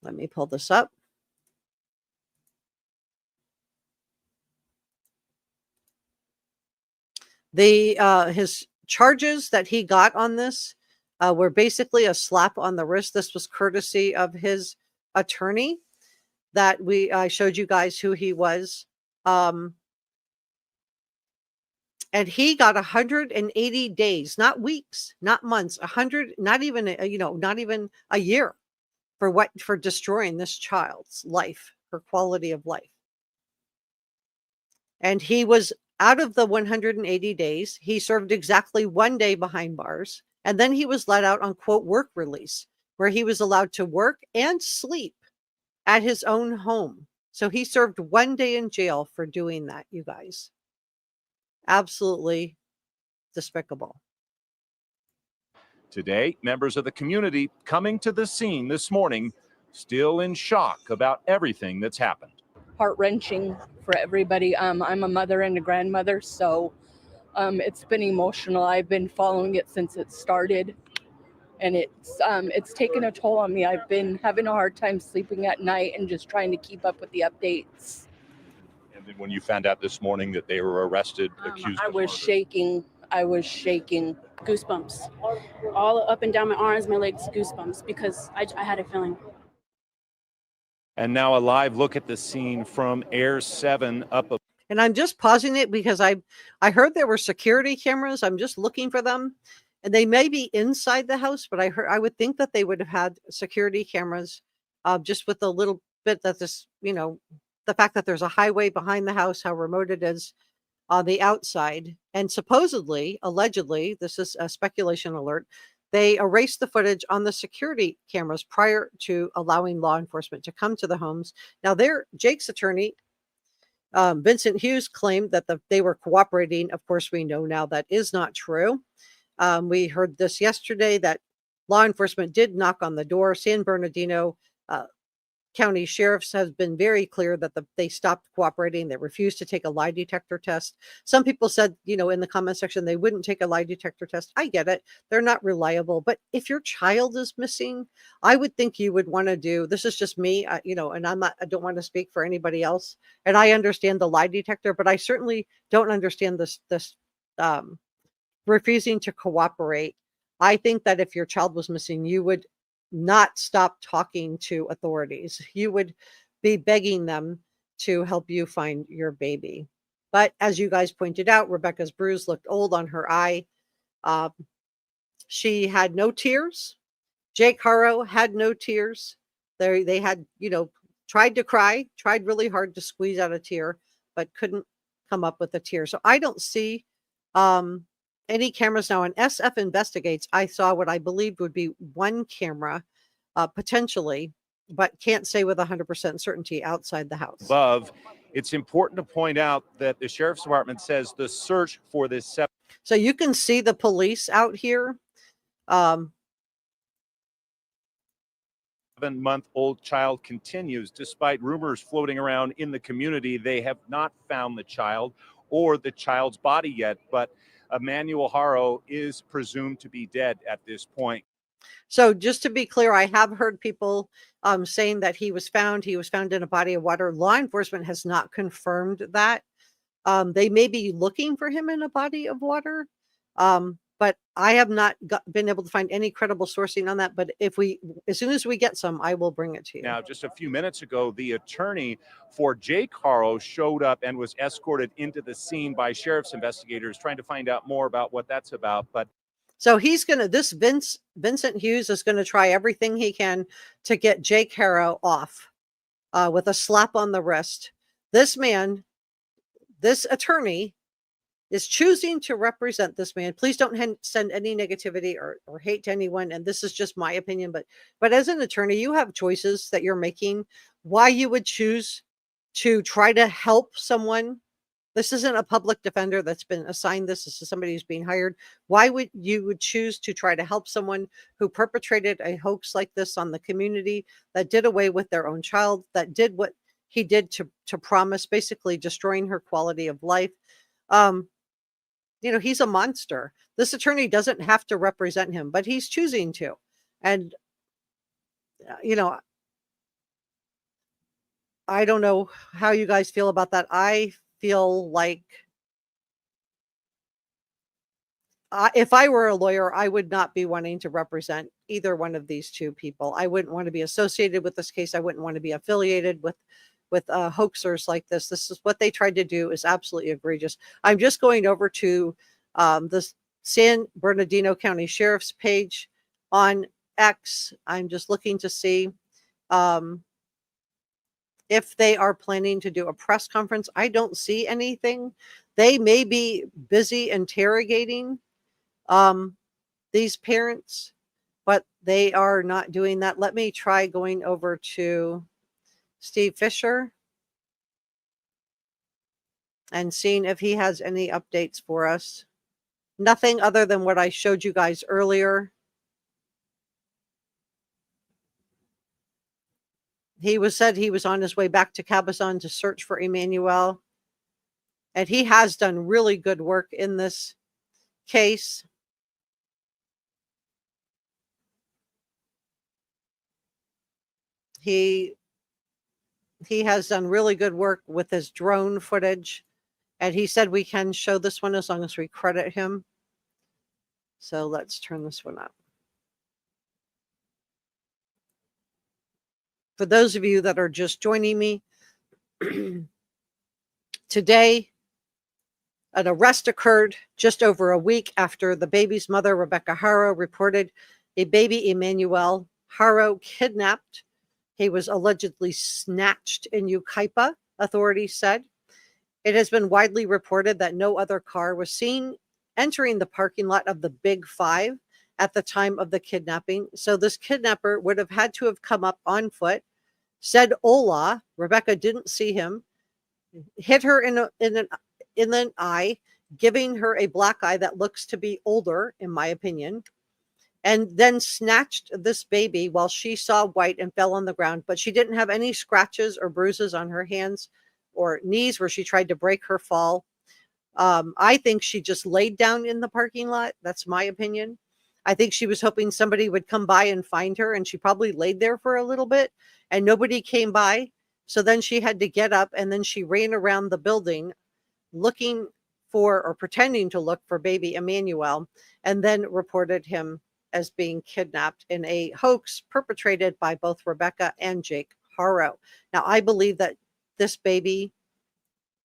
Let me pull this up. His charges that he got on this were basically a slap on the wrist. This was courtesy of his attorney that I showed you guys who he was. And he got 180 days, not weeks, not months, 100, not even a year for destroying this child's life, her quality of life. And he was out of the 180 days. He served exactly 1 day behind bars. And then he was let out on, quote, work release, where he was allowed to work and sleep at his own home. So he served 1 day in jail for doing that, you guys. Absolutely despicable. Today, members of the community coming to the scene this morning, still in shock about everything that's happened. Heart-wrenching for everybody. I'm a mother and a grandmother, so it's been emotional. I've been following it since it started, and it's taken a toll on me. I've been having a hard time sleeping at night and just trying to keep up with the updates. And then when you found out this morning that they were arrested, accused I of was murder. shaking. I was shaking. Goosebumps. All up and down my arms, my legs, goosebumps, because I had a feeling. And now a live look at the scene from Air 7 up. And I'm just pausing it because I heard there were security cameras. I'm just looking for them. And they may be inside the house, but I would think that they would have had security cameras just with a little bit that this, the fact that there's a highway behind the house, how remote it is on the outside. And supposedly, allegedly, this is a speculation alert, they erased the footage on the security cameras prior to allowing law enforcement to come to the homes. Now, Jake's attorney, Vincent Hughes, claimed that they were cooperating. Of course, we know now that is not true. We heard this yesterday that law enforcement did knock on the door. San Bernardino County sheriffs has been very clear that they stopped cooperating. They refused to take a lie detector test. Some people said, in the comment section, they wouldn't take a lie detector test. I get it. They're not reliable. But if your child is missing, I would think you would want to do, this is just me, and I don't want to speak for anybody else. And I understand the lie detector, but I certainly don't understand this refusing to cooperate. I think that if your child was missing, you would not stop talking to authorities. You would be begging them to help you find your baby. But as you guys pointed out, Rebecca's bruise looked old on her eye. She had no tears. Jake Haro had no tears. They had, tried to cry, tried really hard to squeeze out a tear, but couldn't come up with a tear. So I don't see any cameras now. And SF Investigates, I saw what I believed would be one camera, potentially, but can't say with 100% certainty outside the house. Above, it's important to point out that the sheriff's department says the search for this So you can see the police out here. 7-month-old child continues despite rumors floating around in the community. They have not found the child or the child's body yet, but Emmanuel Haro is presumed to be dead at this point. So just to be clear, I have heard people saying that he was found in a body of water. Law enforcement has not confirmed that. They may be looking for him in a body of water. But I have not been able to find any credible sourcing on that. But as soon as we get some, I will bring it to you. Now, just a few minutes ago, the attorney for Jake Haro showed up and was escorted into the scene by sheriff's investigators trying to find out more about what that's about. But so Vincent Hughes is going to try everything he can to get Jake Haro off with a slap on the wrist. This attorney is choosing to represent this man. Please don't send any negativity or hate to anyone. And this is just my opinion, but as an attorney, you have choices that you're making. Why you would choose to try to help someone. This isn't a public defender that's been assigned this. This is somebody who's being hired. Why would you choose to try to help someone who perpetrated a hoax like this on the community, that did away with their own child, that did what he did to promise, basically destroying her quality of life? He's a monster. This attorney doesn't have to represent him, but he's choosing to. And, I don't know how you guys feel about that. I feel like if I were a lawyer, I would not be wanting to represent either one of these two people. I wouldn't want to be associated with this case. I wouldn't want to be affiliated with hoaxers like this. This is what they tried to do is absolutely egregious. I'm just going over to the San Bernardino County Sheriff's page on X. I'm just looking to see if they are planning to do a press conference. I don't see anything. They may be busy interrogating these parents, but they are not doing that. Let me try going over to Steve Fisher and seeing if he has any updates for us. Nothing other than what I showed you guys earlier. Said he was on his way back to Cabazon to search for Emmanuel. And he has done really good work in this case. He has done really good work with his drone footage. And he said we can show this one as long as we credit him. So let's turn this one up. For those of you that are just joining me, today, an arrest occurred just over a week after the baby's mother, Rebecca Haro, reported a baby, Emmanuel Haro, kidnapped. He was allegedly snatched in Yucaipa, authorities said. It has been widely reported that no other car was seen entering the parking lot of the Big Five at the time of the kidnapping. So this kidnapper would have had to have come up on foot, said hola. Rebecca didn't see him, hit her in an eye, giving her a black eye that looks to be older, in my opinion, and then snatched this baby while she saw white and fell on the ground. But she didn't have any scratches or bruises on her hands or knees where she tried to break her fall. I think she just laid down in the parking lot. That's my opinion. I think she was hoping somebody would come by and find her, and she probably laid there for a little bit and nobody came by. So then she had to get up, and then she ran around the building looking for, or pretending to look for, baby Emmanuel, and then reported him as being kidnapped in a hoax perpetrated by both Rebecca and Jake Haro. Now, I believe that this baby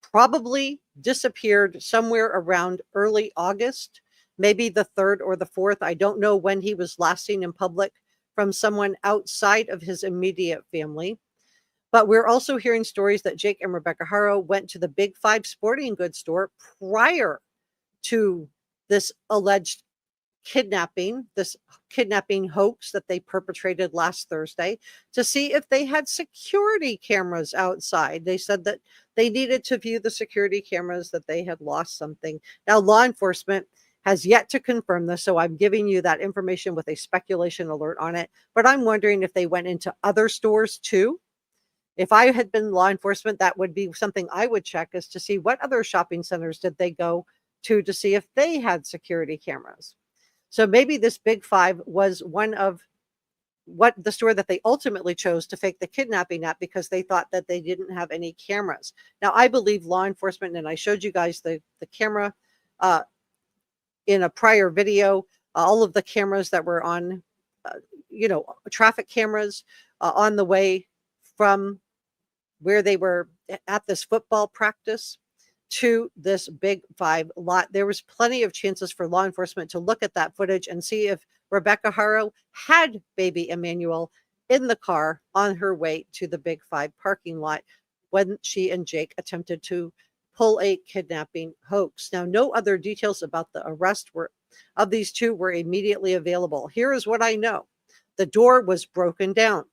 probably disappeared somewhere around early August, maybe the 3rd or the 4th. I don't know when he was last seen in public from someone outside of his immediate family. But we're also hearing stories that Jake and Rebecca Haro went to the Big Five sporting goods store prior to this alleged this kidnapping hoax that they perpetrated last Thursday, to see if they had security cameras outside. They said that they needed to view the security cameras, that they had lost something. Now, law enforcement has yet to confirm this, so I'm giving you that information with a speculation alert on it. But I'm wondering if they went into other stores too. If I had been law enforcement, that would be something I would check, is to see what other shopping centers did they go to see if they had security cameras. So maybe this Big Five was one of the store that they ultimately chose to fake the kidnapping at, because they thought that they didn't have any cameras. Now, I believe law enforcement, and I showed you guys the camera in a prior video, all of the cameras that were on, traffic cameras on the way from where they were at this football practice to this Big Five lot. There was plenty of chances for law enforcement to look at that footage and see if Rebecca Haro had baby Emmanuel in the car on her way to the Big Five parking lot when she and Jake attempted to pull a kidnapping hoax. Now, no other details about the arrest of these two were immediately available. Here is what I know. The door was broken down.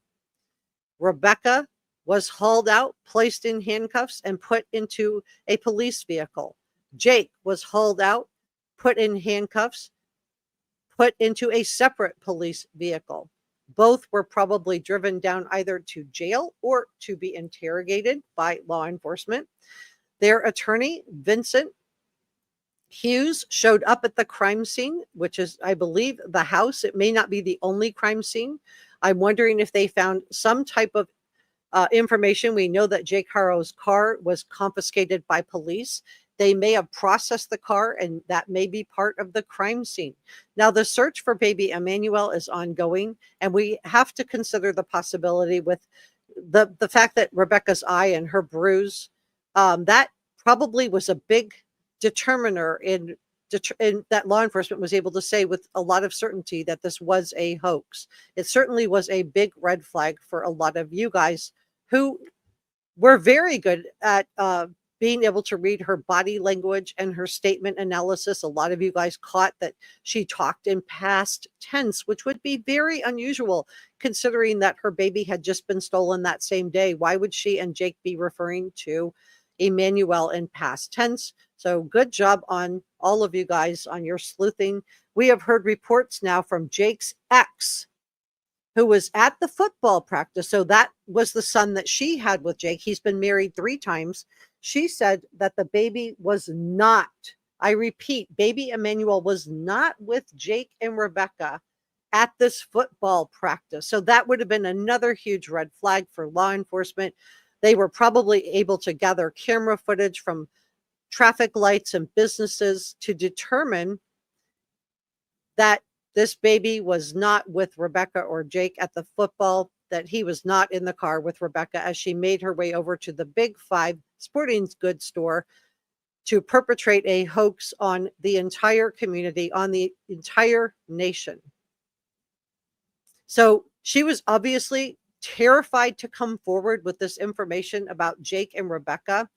Rebecca was hauled out, placed in handcuffs, and put into a police vehicle. Jake was hauled out, put in handcuffs, put into a separate police vehicle. Both were probably driven down either to jail or to be interrogated by law enforcement. Their attorney, Vincent Hughes, showed up at the crime scene, which is, I believe, the house. It may not be the only crime scene. I'm wondering if they found some type of information. We know that Jake Haro's car was confiscated by police. They may have processed the car, and that may be part of the crime scene. Now, the search for baby Emmanuel is ongoing, and we have to consider the possibility with the fact that Rebecca's eye and her bruise, that probably was a big determiner in that law enforcement was able to say with a lot of certainty that this was a hoax. It certainly was a big red flag for a lot of you guys who were very good at being able to read her body language and her statement analysis. A lot of you guys caught that she talked in past tense, which would be very unusual considering that her baby had just been stolen that same day. Why would she and Jake be referring to Emmanuel in past tense? So good job on all of you guys on your sleuthing. We have heard reports now from Jake's ex, who was at the football practice. So that was the son that she had with Jake. He's been married 3 times. She said that the baby was not, I repeat, baby Emmanuel was not with Jake and Rebecca at this football practice. So that would have been another huge red flag for law enforcement. They were probably able to gather camera footage from traffic lights and businesses to determine that this baby was not with Rebecca or Jake at the football, that he was not in the car with Rebecca as she made her way over to the Big Five sporting goods store to perpetrate a hoax on the entire community, on the entire nation. So she was obviously terrified to come forward with this information about Jake and Rebecca.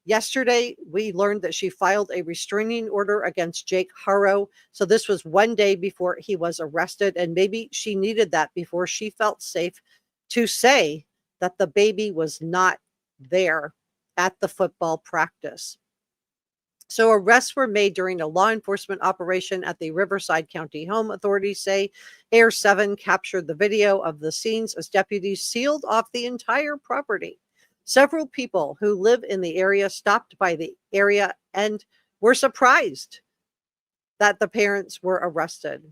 Yesterday, we learned that she filed a restraining order against Jake Haro. So this was one day before he was arrested, and maybe she needed that before she felt safe to say that the baby was not there at the football practice. So arrests were made during a law enforcement operation at the Riverside County home. Authorities say Air 7 captured the video of the scenes as deputies sealed off the entire property. Several people who live in the area stopped by the area and were surprised that the parents were arrested.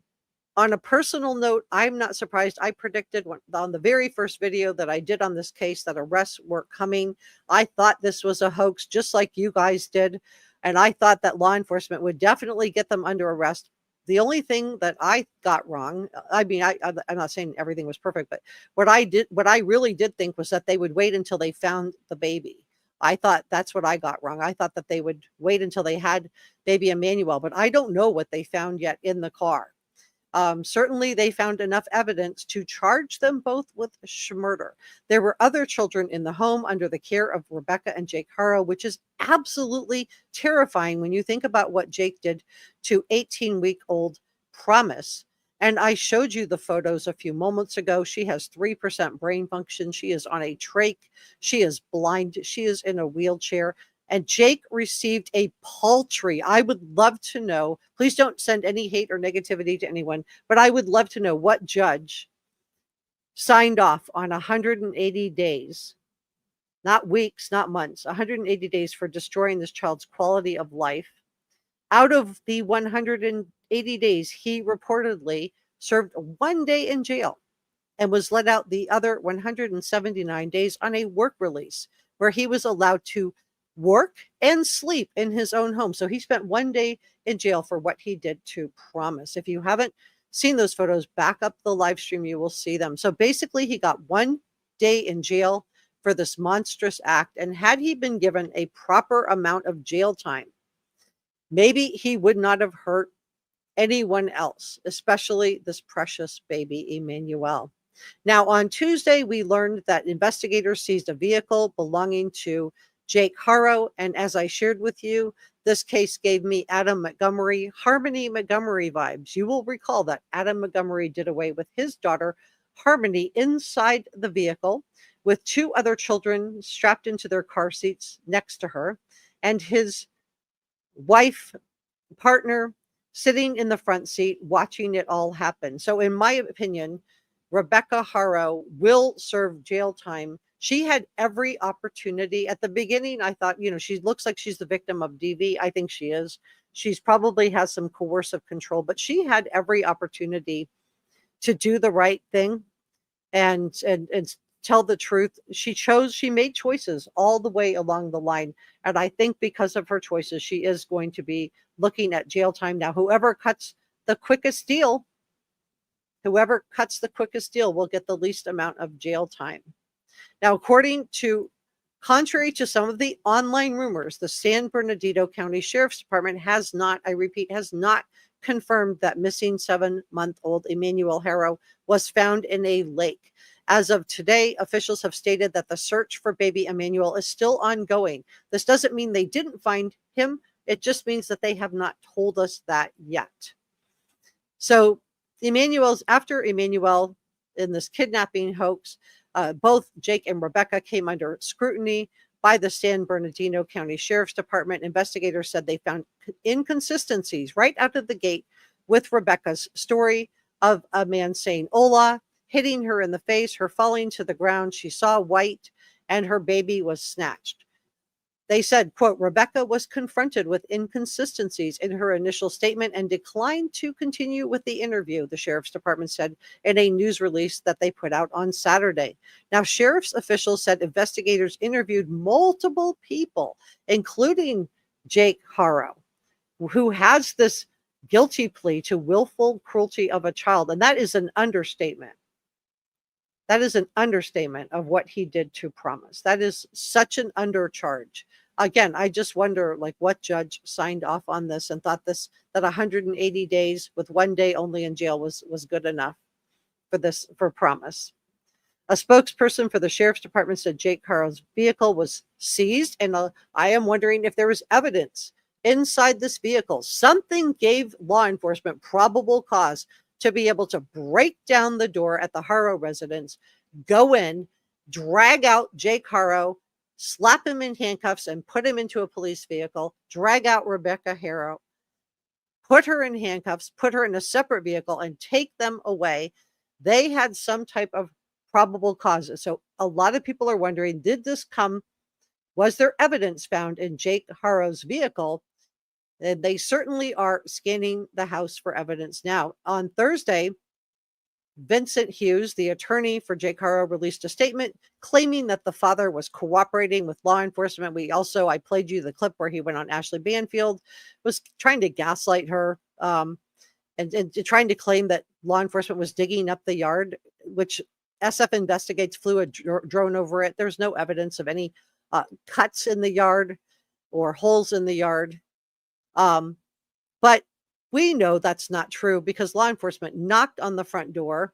On a personal note, I'm not surprised. I predicted on the very first video that I did on this case that arrests were coming. I thought this was a hoax, just like you guys did. And I thought that law enforcement would definitely get them under arrest. The only thing that I got wrong, I mean, I'm not saying everything was perfect, but what I really did think was that they would wait until they found the baby. I thought that's what I got wrong. I thought that they would wait until they had baby Emmanuel, but I don't know what they found yet in the car. Certainly, they found enough evidence to charge them both with murder. There were other children in the home under the care of Rebecca and Jake Haro, which is absolutely terrifying when you think about what Jake did to 18-week-old Promise. And I showed you the photos a few moments ago. She has 3% brain function. She is on a trach. She is blind. She is in a wheelchair. And Jake received a paltry. I would love to know. Please don't send any hate or negativity to anyone, but I would love to know what judge signed off on 180 days, not weeks, not months, 180 days for destroying this child's quality of life. Out of the 180 days, he reportedly served 1 day in jail and was let out the other 179 days on a work release, where he was allowed to work and sleep in his own home. So he spent 1 day in jail for what he did to Promise. If you haven't seen those photos, back up the live stream, you will see them. So basically, he got 1 day in jail for this monstrous act. And had he been given a proper amount of jail time, maybe he would not have hurt anyone else, especially this precious baby, Emmanuel. Now, on Tuesday, we learned that investigators seized a vehicle belonging to Jake Haro. And as I shared with you, this case gave me Adam Montgomery, Harmony Montgomery vibes. You will recall that Adam Montgomery did away with his daughter, Harmony, inside the vehicle with 2 other children strapped into their car seats next to her, and his wife, partner, sitting in the front seat watching it all happen. So in my opinion, Rebecca Haro will serve jail time. She had every opportunity. At the beginning, I thought, she looks like she's the victim of DV. I think she is. She's probably has some coercive control, but she had every opportunity to do the right thing and tell the truth. She made choices all the way along the line. And I think because of her choices, she is going to be looking at jail time. Now, whoever cuts the quickest deal will get the least amount of jail time. Now, contrary to some of the online rumors, the San Bernardino County Sheriff's Department has not confirmed that missing 7-month-old Emmanuel Haro was found in a lake. As of today, officials have stated that the search for baby Emmanuel is still ongoing. This doesn't mean they didn't find him. It just means that they have not told us that yet. So after Emmanuel in this kidnapping hoax, both Jake and Rebecca came under scrutiny by the San Bernardino County Sheriff's Department. Investigators said they found inconsistencies right out of the gate with Rebecca's story of a man saying "Hola," hitting her in the face, her falling to the ground. She saw white and her baby was snatched. They said, quote, Rebecca was confronted with inconsistencies in her initial statement and declined to continue with the interview, the Sheriff's Department said in a news release that they put out on Saturday. Now, sheriff's officials said investigators interviewed multiple people, including Jake Haro, who has this guilty plea to willful cruelty of a child. And that is an understatement. That is an understatement of what he did to Promise. That is such an undercharge. Again, I just wonder what judge signed off on this and thought that 180 days with 1 day only in jail was good enough for Promise. A spokesperson for the Sheriff's Department said Jake Haro's vehicle was seized, and I am wondering if there was evidence inside this vehicle. Something gave law enforcement probable cause to be able to break down the door at the Haro residence, go in, drag out Jake Haro, slap him in handcuffs and put him into a police vehicle, drag out Rebecca Haro, put her in handcuffs, put her in a separate vehicle and take them away. They had some type of probable causes. So a lot of people are wondering, was there evidence found in Jake Haro's vehicle? And they certainly are scanning the house for evidence now. On Thursday, Vincent Hughes, the attorney for Jake Haro, released a statement claiming that the father was cooperating with law enforcement. I played you the clip where he went on Ashley Banfield, was trying to gaslight her and trying to claim that law enforcement was digging up the yard, which SF Investigates flew a drone over it. There's no evidence of any cuts in the yard or holes in the yard. But We know that's not true because law enforcement knocked on the front door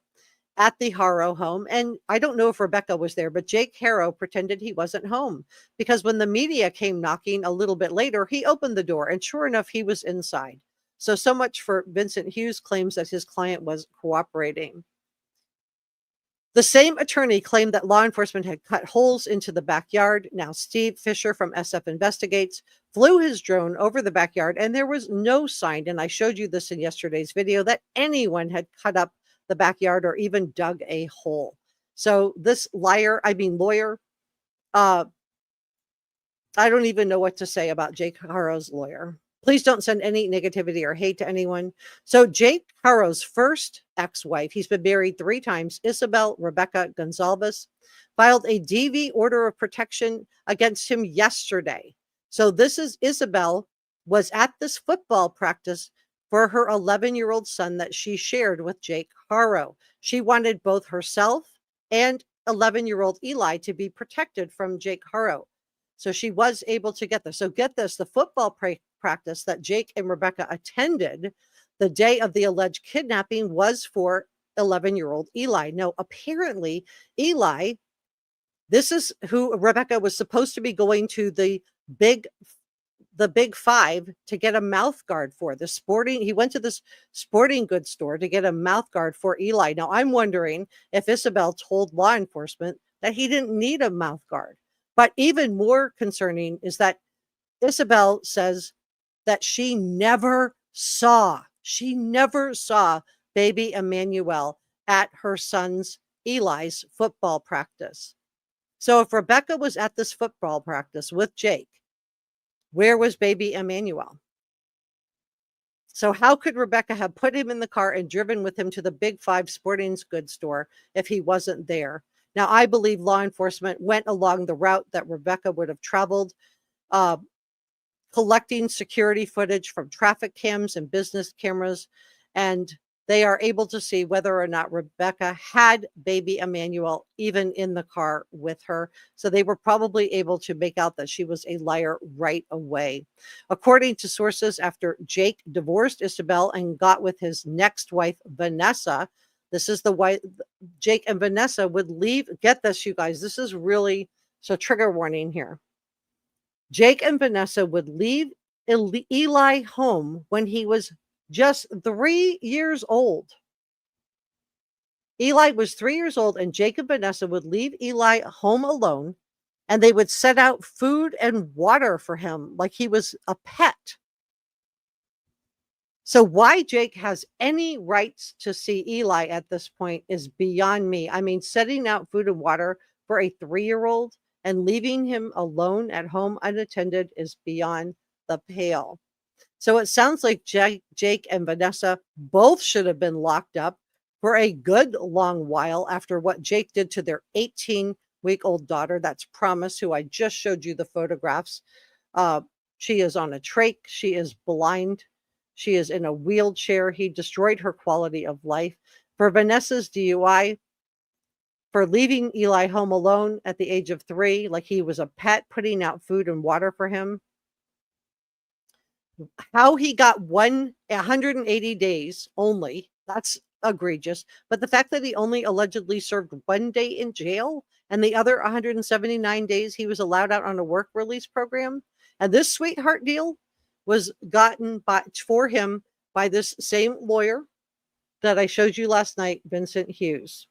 at the Haro home. And I don't know if Rebecca was there, but Jake Haro pretended he wasn't home because when the media came knocking a little bit later, he opened the door and sure enough, he was inside. So much for Vincent Hughes' claims that his client was cooperating. The same attorney claimed that law enforcement had cut holes into the backyard. Now, Steve Fisher from SF Investigates flew his drone over the backyard, and there was no sign, and I showed you this in yesterday's video, that anyone had cut up the backyard or even dug a hole. So this lawyer, I don't even know what to say about Jake Haro's lawyer. Please don't send any negativity or hate to anyone. So Jake Haro's first ex-wife, he's been married 3 times, Isabel Rebecca Gonzalez, filed a DV order of protection against him yesterday. So this is Isabel was at this football practice for her 11-year-old son that she shared with Jake Haro. She wanted both herself and 11-year-old Eli to be protected from Jake Haro. So she was able to get this. So get this, the football practice that Jake and Rebecca attended the day of the alleged kidnapping was for 11-year-old Eli. Now, apparently, Eli, this is who Rebecca was supposed to be going to the big five to get a mouth guard for. He went to this sporting goods store to get a mouth guard for Eli. Now, I'm wondering if Isabel told law enforcement that he didn't need a mouth guard. But even more concerning is that Isabel says that she never saw baby Emmanuel at her son's Eli's football practice. So if Rebecca was at this football practice with Jake, where was baby Emmanuel? So how could Rebecca have put him in the car and driven with him to the Big Five sporting goods store if he wasn't there? Now, I believe law enforcement went along the route that Rebecca would have traveled, collecting security footage from traffic cams and business cameras, and they are able to see whether or not Rebecca had baby Emmanuel even in the car with her. So they were probably able to make out that she was a liar right away. According to sources, after Jake divorced Isabel and got with his next wife, Vanessa, this is the wife, Jake and Vanessa would leave. Get this, you guys, this is really, so trigger warning here. Jake and Vanessa would leave Eli home when he was just 3 years old. Eli was 3 years old, and Jake and Vanessa would leave Eli home alone, and they would set out food and water for him like he was a pet. So why Jake has any rights to see Eli at this point is beyond me. I mean, setting out food and water for a 3-year-old and leaving him alone at home unattended is beyond the pale. So it sounds like Jake and Vanessa both should have been locked up for a good long while after what Jake did to their 18-week-old daughter. That's Promise, who I just showed you the photographs. She is on a trach. She is blind. She is in a wheelchair. He destroyed her quality of life. For Vanessa's DUI, for leaving Eli home alone at the age of 3, like he was a pet, putting out food and water for him. How he got 180 days only, that's egregious. But the fact that he only allegedly served 1 day in jail and the other 179 days he was allowed out on a work release program. And this sweetheart deal was gotten for him by this same lawyer that I showed you last night, Vincent Hughes.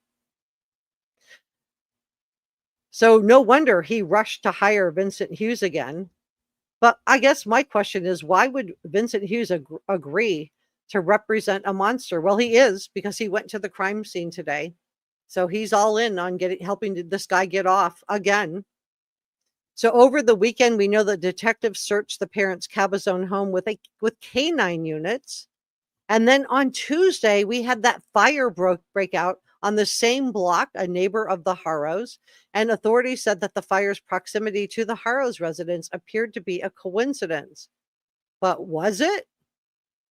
So no wonder he rushed to hire Vincent Hughes again. But I guess my question is, why would Vincent Hughes agree to represent a monster? Well, he is, because he went to the crime scene today. So he's all in on helping this guy get off again. So over the weekend, we know that detectives searched the parents' Cabazon home with canine units. And then on Tuesday, we had that fire break out on the same block, a neighbor of the Haros, and authorities said that the fire's proximity to the Haros residence appeared to be a coincidence. But was it?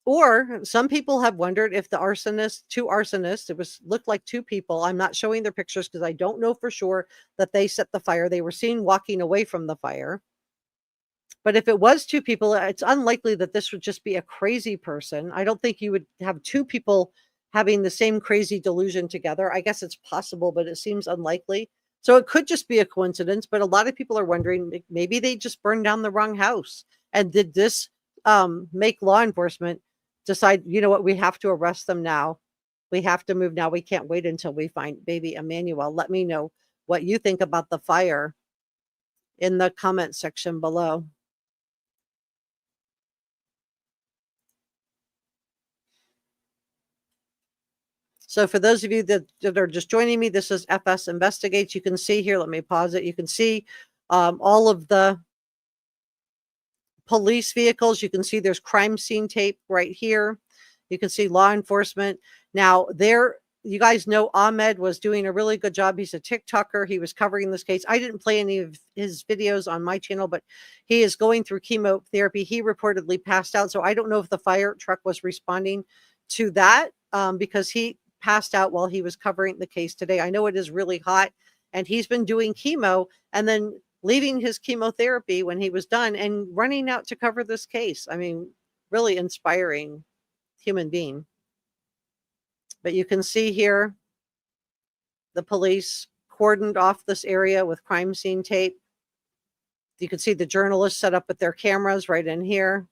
Or some people have wondered if the two arsonists, looked like 2 people. I'm not showing their pictures because I don't know for sure that they set the fire. They were seen walking away from the fire. But if it was two people, it's unlikely that this would just be a crazy person. I don't think you would have two people having the same crazy delusion together. I guess it's possible, but it seems unlikely. So it could just be a coincidence. But a lot of people are wondering, maybe they just burned down the wrong house. And did this make law enforcement decide, you know what, we have to arrest them now. We have to move now. We can't wait until we find baby Emmanuel. Let me know what you think about the fire in the comment section below. So for those of you that are just joining me, this is FS Investigates. You can see here, let me pause it. You can see all of the police vehicles. You can see there's crime scene tape right here. You can see law enforcement. Now there, you guys know Ahmed was doing a really good job. He's a TikToker. He was covering this case. I didn't play any of his videos on my channel, but he is going through chemotherapy. He reportedly passed out. So I don't know if the fire truck was responding to that because he passed out while he was covering the case today. I know it is really hot and he's been doing chemo and then leaving his chemotherapy when he was done and running out to cover this case. I mean, really inspiring human being. But you can see here the police cordoned off this area with crime scene tape. You can see the journalists set up with their cameras right in here.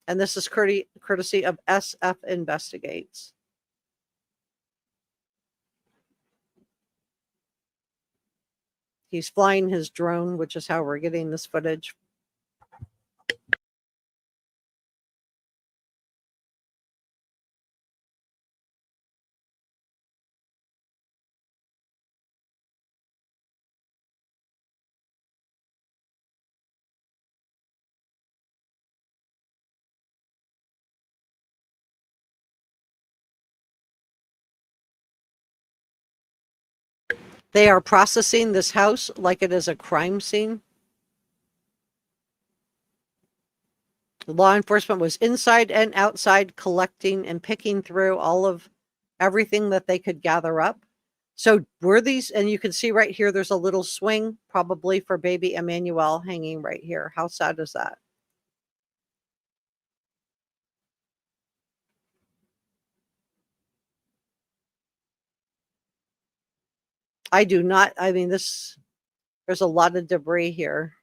And this is courtesy of SF Investigates. He's flying his drone, which is how we're getting this footage. They are processing this house like it is a crime scene. Law enforcement was inside and outside collecting and picking through all of everything that they could gather up. So were these, and you can see right here, there's a little swing probably for baby Emmanuel hanging right here. How sad is that? I do not, I mean, there's a lot of debris here.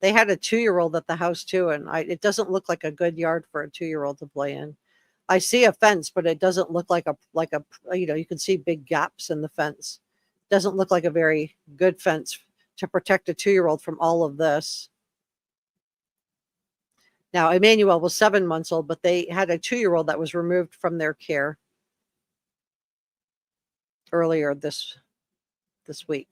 They had a 2-year-old at the house too, and it doesn't look like a good yard for a 2-year-old to play in. I see a fence, but it doesn't look like a, you know, you can see big gaps in the fence. It doesn't look like a very good fence to protect a 2-year-old from all of this. Now, Emmanuel was 7 months old, but they had a 2-year-old that was removed from their care earlier this week.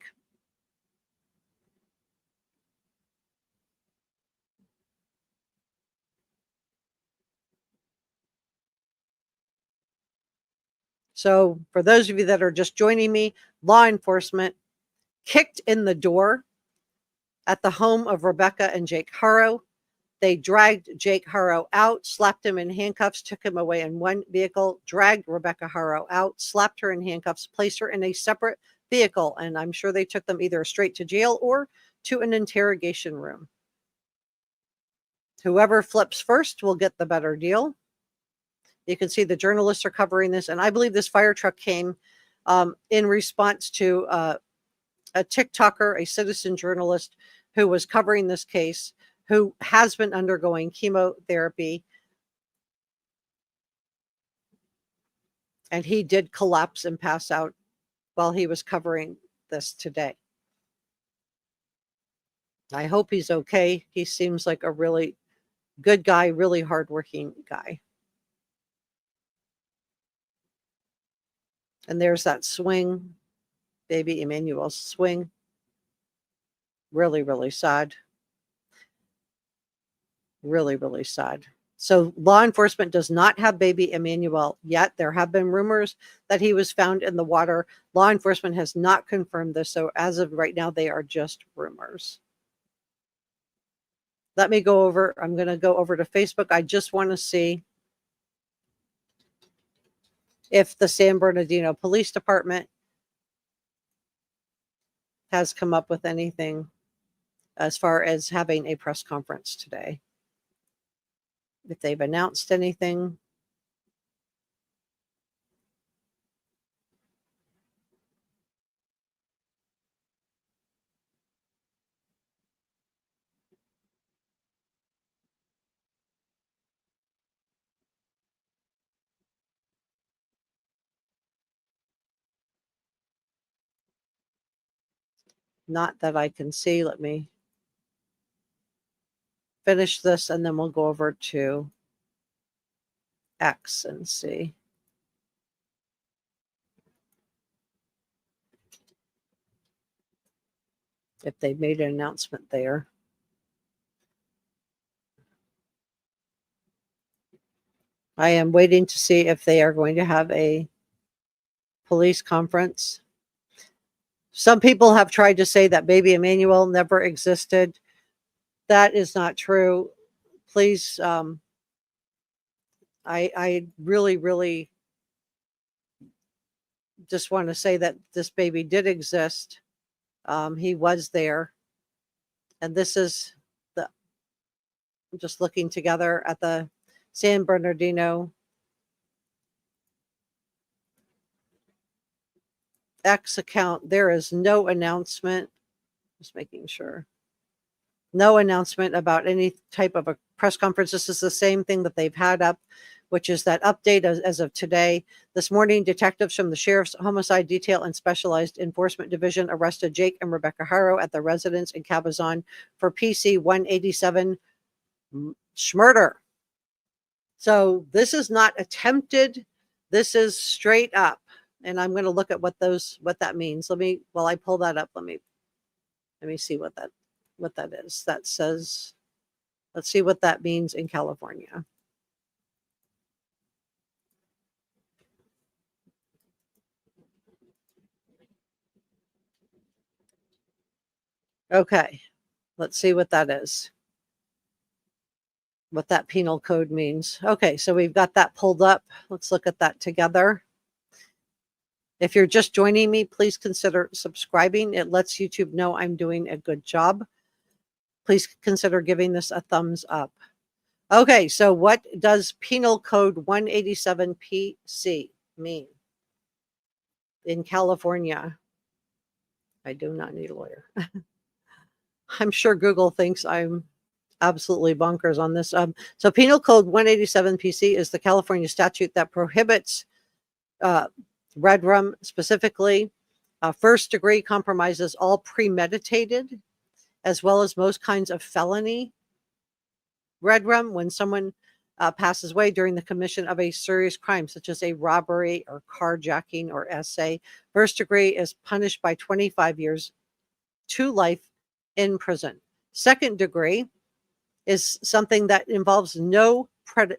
So for those of you that are just joining me, law enforcement kicked in the door at the home of Rebecca and Jake Haro. They dragged Jake Haro out, slapped him in handcuffs, took him away in one vehicle, dragged Rebecca Haro out, slapped her in handcuffs, placed her in a separate vehicle. And I'm sure they took them either straight to jail or to an interrogation room. Whoever flips first will get the better deal. You can see the journalists are covering this. And I believe this fire truck came in response to a TikToker, a citizen journalist who was covering this case, who has been undergoing chemotherapy. And he did collapse and pass out while he was covering this today. I hope he's okay. He seems like a really good guy, really hardworking guy. And there's that swing, baby Emmanuel's swing. Really, really sad. Really, really sad. So law enforcement does not have baby Emmanuel yet. There have been rumors that he was found in the water. Law enforcement has not confirmed this. So as of right now, they are just rumors. Let me go over. I'm going to go over to Facebook. I just want to see if the San Bernardino Police Department has come up with anything as far as having a press conference today. If they've announced anything. Not that I can see. Let me finish this and then we'll go over to X and see. If they made an announcement there. I am waiting to see if they are going to have a police conference. Some people have tried to say that baby Emmanuel never existed. That is not true. Please, I really, really just want to say that this baby did exist. He was there. And this is I'm just looking together at the San Bernardino X account. There is no announcement. Just making sure. No announcement about any type of a press conference. This is the same thing that they've had up, which is that update as of today. This morning, detectives from the Sheriff's Homicide Detail and Specialized Enforcement Division arrested Jake and Rebecca Haro at the residence in Cabazon for PC 187 murder. So this is not attempted. This is straight up. And I'm going to look at what that means. While I pull that up, let me see what that is. That says, let's see what that means in California. Okay, let's see what that is. What that penal code means. Okay, so we've got that pulled up. Let's look at that together. If you're just joining me, please consider subscribing. It lets YouTube know I'm doing a good job. Please consider giving this a thumbs up. Okay, so what does Penal Code 187 PC mean in California? I do not need a lawyer. I'm sure Google thinks I'm absolutely bonkers on this. So Penal Code 187 PC is the California statute that prohibits red rum specifically. First degree compromises all premeditated as well as most kinds of felony red rum when someone passes away during the commission of a serious crime such as a robbery or carjacking or SA. First degree is punished by 25 years to life in prison. Second degree is something that involves no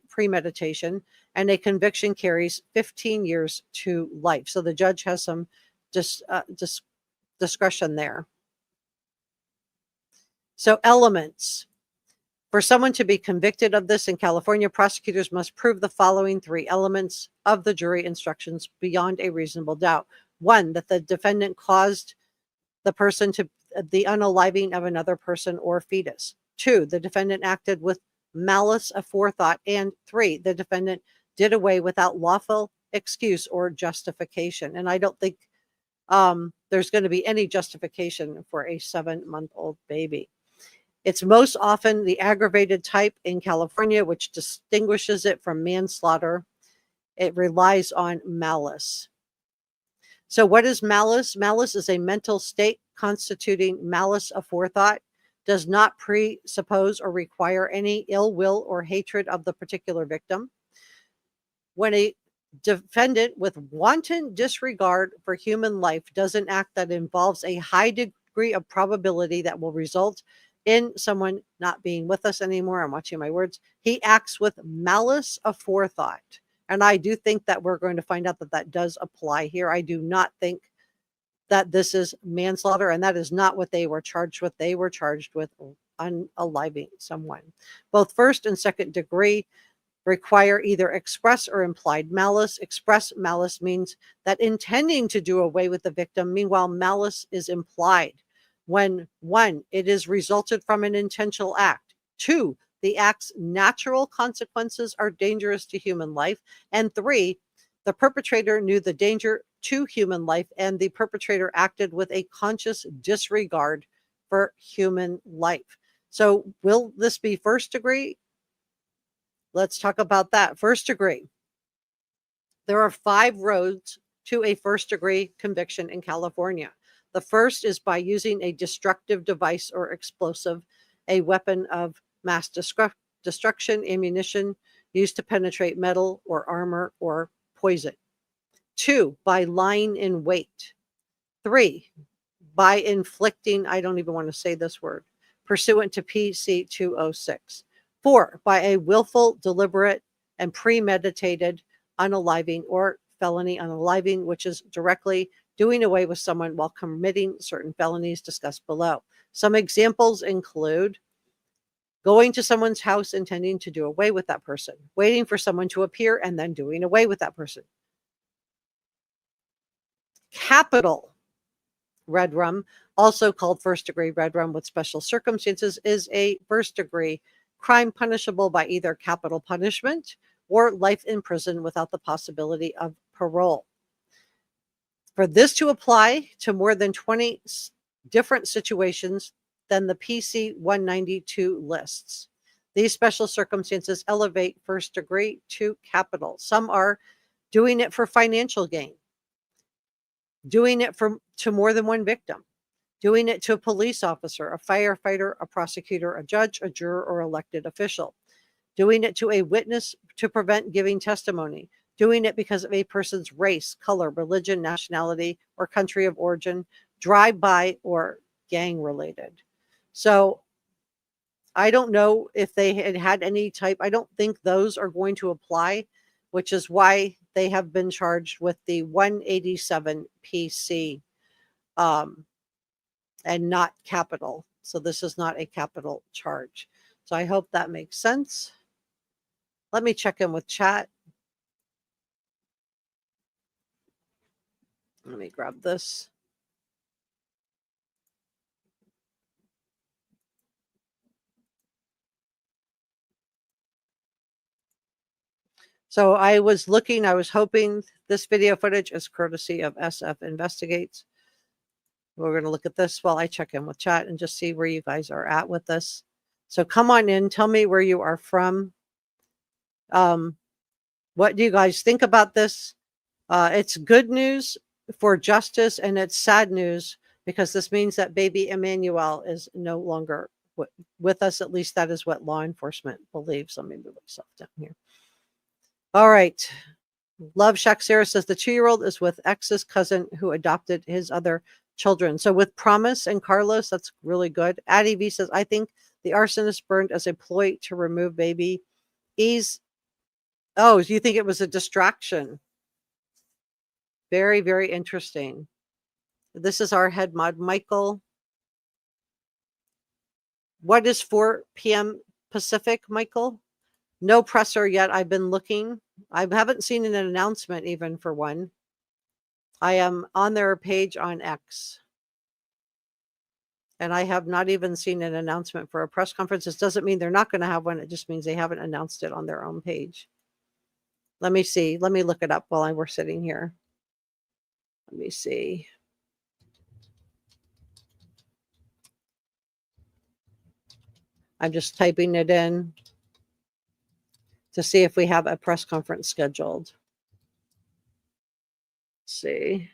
premeditation, and a conviction carries 15 years to life. So the judge has some discretion there. So elements. For someone to be convicted of this in California, prosecutors must prove the following three elements of the jury instructions beyond a reasonable doubt. One, that the defendant caused the person to the unaliving of another person or fetus. Two, the defendant acted with malice aforethought. And three, the defendant did away without lawful excuse or justification. And I don't think there's going to be any justification for a 7-month-old baby. It's most often the aggravated type in California, which distinguishes it from manslaughter. It relies on malice. So what is malice? Malice is a mental state constituting malice aforethought, does not presuppose or require any ill will or hatred of the particular victim. When a defendant with wanton disregard for human life does an act that involves a high degree of probability that will result in someone not being with us anymore, I'm watching my words, he acts with malice aforethought. And I do think that we're going to find out that that does apply here. I do not think that this is manslaughter, and that is not what they were charged with. They were charged with unaliving someone. Both first and second degree require either express or implied malice. Express malice means that intending to do away with the victim. Meanwhile, malice is implied. when 1, it is resulted from an intentional act, 2, the act's natural consequences are dangerous to human life, and 3, the perpetrator knew the danger to human life and the perpetrator acted with a conscious disregard for human life. So will this be first degree? Let's talk about that. First degree. There are 5 roads to a first degree conviction in California. The first is by using a destructive device or explosive, a weapon of mass destruction, ammunition used to penetrate metal or armor or poison. 2, by lying in wait. 3, by inflicting, I don't even want to say this word, pursuant to PC 206. 4, by a willful, deliberate, and premeditated unaliving or felony unaliving, which is directly doing away with someone while committing certain felonies discussed below. Some examples include going to someone's house intending to do away with that person, waiting for someone to appear and then doing away with that person. Capital red rum, also called first degree red rum with special circumstances, is a first degree crime punishable by either capital punishment or life in prison without the possibility of parole. For this to apply to more than 20 different situations than the PC 192 lists, these special circumstances elevate first degree to capital. Some are doing it for financial gain, doing it to more than one victim, doing it to a police officer, a firefighter, a prosecutor, a judge, a juror, or elected official, doing it to a witness to prevent giving testimony, doing it because of a person's race, color, religion, nationality, or country of origin, drive-by, or gang-related. So I don't know if they had any type, I don't think those are going to apply, which is why they have been charged with the 187 PC and not capital. So this is not a capital charge. So I hope that makes sense. Let me check in with chat. Let me grab this. So I was hoping this video footage is courtesy of SF Investigates. We're going to look at this while I check in with chat and just see where you guys are at with this. So come on in, tell me where you are from. What do you guys think about this? It's good news for justice and it's sad news because this means that baby Emmanuel is no longer with us. At least that is what law enforcement believes. Let me move myself down here. All right. Love Shack Sarah says the 2-year-old is with ex's cousin who adopted his other children. So with Promise and Carlos, that's really good. Addie V says, I think the arsonist burned as a ploy to remove baby E's. Oh, you think it was a distraction? Very, very interesting. This is our head mod, Michael. What is 4 p.m. Pacific, Michael? No presser yet. I've been looking. I haven't seen an announcement even for one. I am on their page on X. And I have not even seen an announcement for a press conference. This doesn't mean they're not going to have one. It just means they haven't announced it on their own page. Let me see. Let me look it up while we're sitting here. Let me see. I'm just typing it in to see if we have a press conference scheduled. Let's see.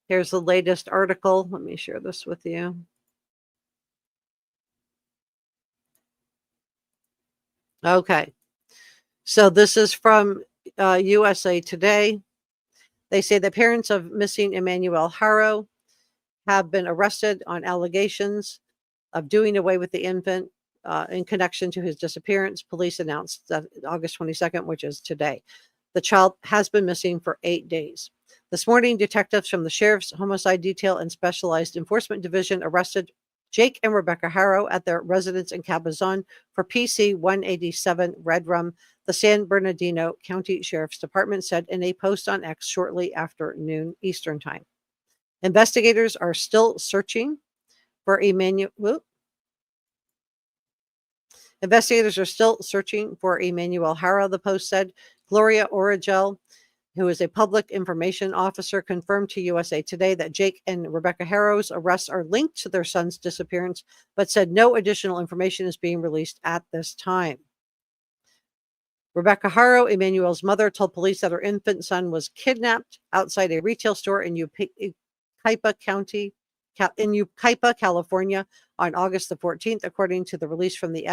Here's the latest article. Let me share this with you. Okay. So this is from USA Today. They say the parents of missing Emmanuel Haro have been arrested on allegations of doing away with the infant in connection to his disappearance. Police announced that August 22nd, which is today. The child has been missing for 8 days. This morning, detectives from the Sheriff's Homicide Detail and Specialized Enforcement Division arrested Jake and Rebecca Haro at their residence in Cabazon for PC 187 Red Rum, the San Bernardino County Sheriff's Department said in a post on X shortly after noon Eastern Time. Investigators are still searching for Emmanuel Haro, the post said. Gloria Origel, who is a public information officer, confirmed to USA Today that Jake and Rebecca Haro's arrests are linked to their son's disappearance, but said no additional information is being released at this time. Rebecca Haro, Emmanuel's mother, told police that her infant son was kidnapped outside a retail store in Yucaipa, California on August the 14th, according to the release from the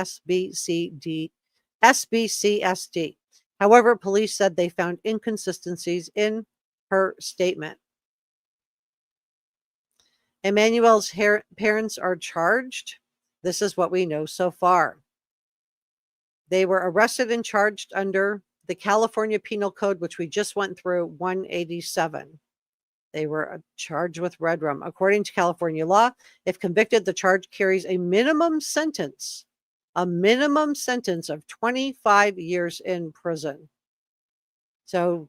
SBCSD. However, police said they found inconsistencies in her statement. Emmanuel's parents are charged. This is what we know so far. They were arrested and charged under the California Penal Code, which we just went through, 187. They were charged with Red Rum. According to California law, if convicted, the charge carries a minimum sentence of 25 years in prison. So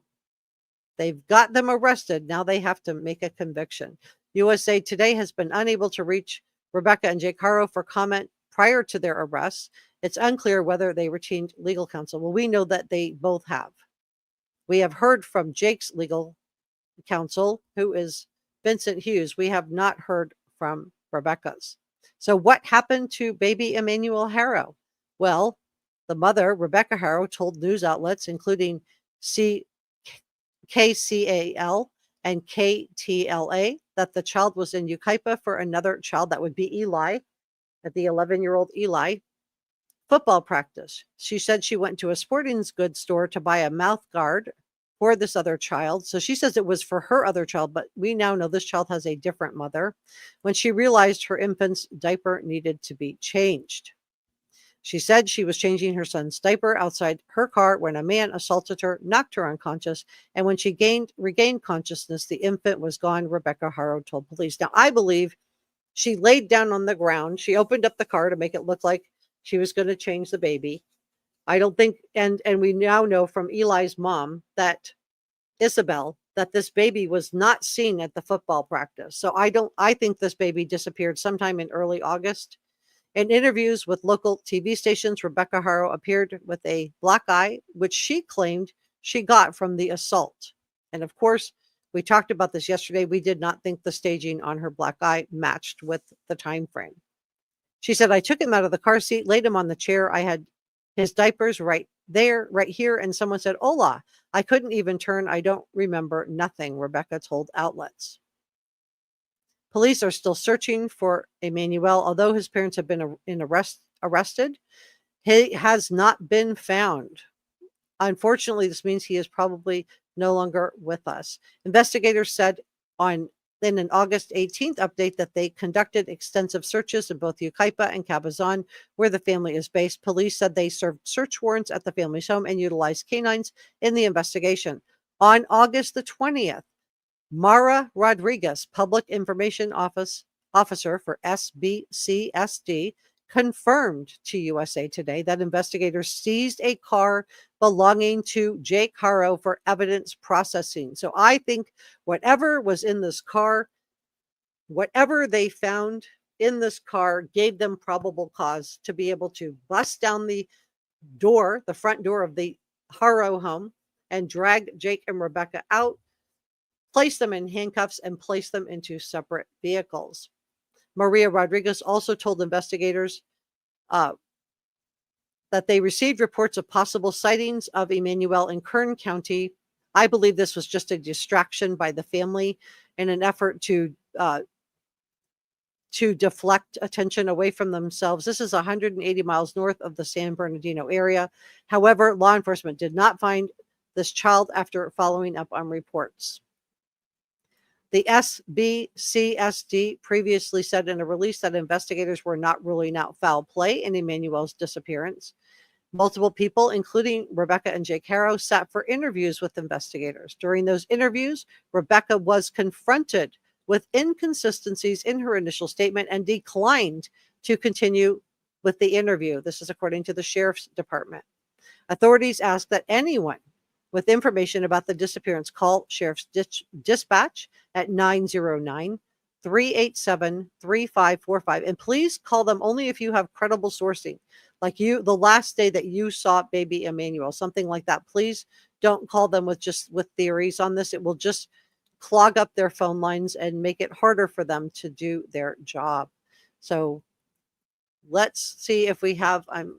they've got them arrested. Now they have to make a conviction. USA Today has been unable to reach Rebecca and Jake Haro for comment prior to their arrests. It's unclear whether they retained legal counsel. Well, we know that they both have. We have heard from Jake's legal counsel, who is Vincent Hughes. We have not heard from Rebecca's. So what happened to baby Emmanuel Haro? Well, the mother, Rebecca Haro, told news outlets, including KCAL and KTLA, that the child was in Yucaipa for another child, that would be Eli, at the 11-year-old Eli, football practice. She said she went to a sporting goods store to buy a mouth guard for this other child. So she says it was for her other child, but we now know this child has a different mother, when she realized her infant's diaper needed to be changed. She said she was changing her son's diaper outside her car when a man assaulted her, knocked her unconscious, and when she regained consciousness, the infant was gone, Rebecca Haro told police. Now, I believe she laid down on the ground. She opened up the car to make it look like she was going to change the baby. I don't think, and we now know from Eli's mom, that Isabel, that this baby was not seen at the football practice. So I think this baby disappeared sometime in early August. In interviews with local TV stations, Rebecca Haro appeared with a black eye, which she claimed she got from the assault. And of course, we talked about this yesterday. We did not think the staging on her black eye matched with the time frame. She said, I took him out of the car seat, laid him on the chair. I had his diapers right there, right here. And someone said, hola. I couldn't even turn. I don't remember nothing, Rebecca told outlets. Police are still searching for Emmanuel. Although his parents have been arrested, he has not been found. Unfortunately, this means he is probably no longer with us. Investigators said in an August 18th update that they conducted extensive searches in both Yucaipa and Cabazon, where the family is based. Police said they served search warrants at the family's home and utilized canines in the investigation. On August the 20th, Mara Rodriguez, Public Information Officer for SBCSD, confirmed to USA Today that investigators seized a car belonging to Jake Haro for evidence processing. So I think whatever was in this car, whatever they found in this car, gave them probable cause to be able to bust down the front door of the Haro home, and drag Jake and Rebecca out, place them in handcuffs, and place them into separate vehicles. Maria Rodriguez also told investigators that they received reports of possible sightings of Emmanuel in Kern County. I believe this was just a distraction by the family in an effort to deflect attention away from themselves. This is 180 miles north of the San Bernardino area. However, law enforcement did not find this child after following up on reports. The SBCSD previously said in a release that investigators were not ruling out foul play in Emmanuel's disappearance. Multiple people, including Rebecca and Jake Haro, sat for interviews with investigators. During those interviews, Rebecca was confronted with inconsistencies in her initial statement and declined to continue with the interview. This is according to the sheriff's department. Authorities ask that anyone with information about the disappearance call sheriff's dispatch at 909-387-3545. And please call them only if you have credible sourcing, like the last day that you saw baby Emmanuel, something like that. Please don't call them with theories on this. It will just clog up their phone lines and make it harder for them to do their job. So let's see if we have, I'm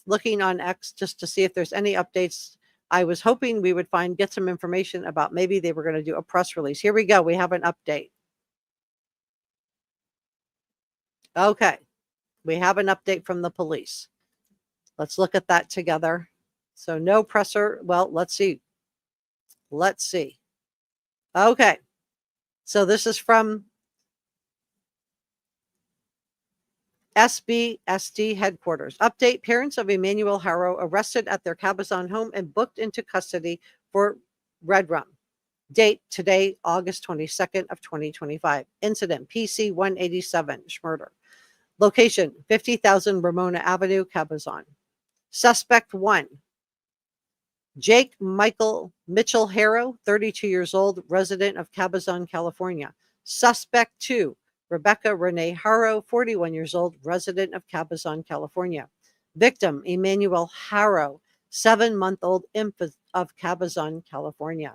looking on X just to see if there's any updates. I was hoping we would get some information about maybe they were going to do a press release. Here we go. We have an update. Okay. We have an update from the police. Let's look at that together. So no presser. Well, let's see. Let's see. Okay. So this is from SBSD headquarters. Update: parents of Emmanuel Haro arrested at their Cabazon home and booked into custody for red rum. Date: today, August 22nd of 2025. Incident: PC 187, Schmurder. Location: 50,000 Ramona Avenue, Cabazon. Suspect 1, Jake Michael Mitchell Haro, 32 years old, resident of Cabazon, California. Suspect 2, Rebecca Renee Haro, 41 years old, resident of Cabazon, California. Victim: Emmanuel Haro, 7-month-old infant of Cabazon, California.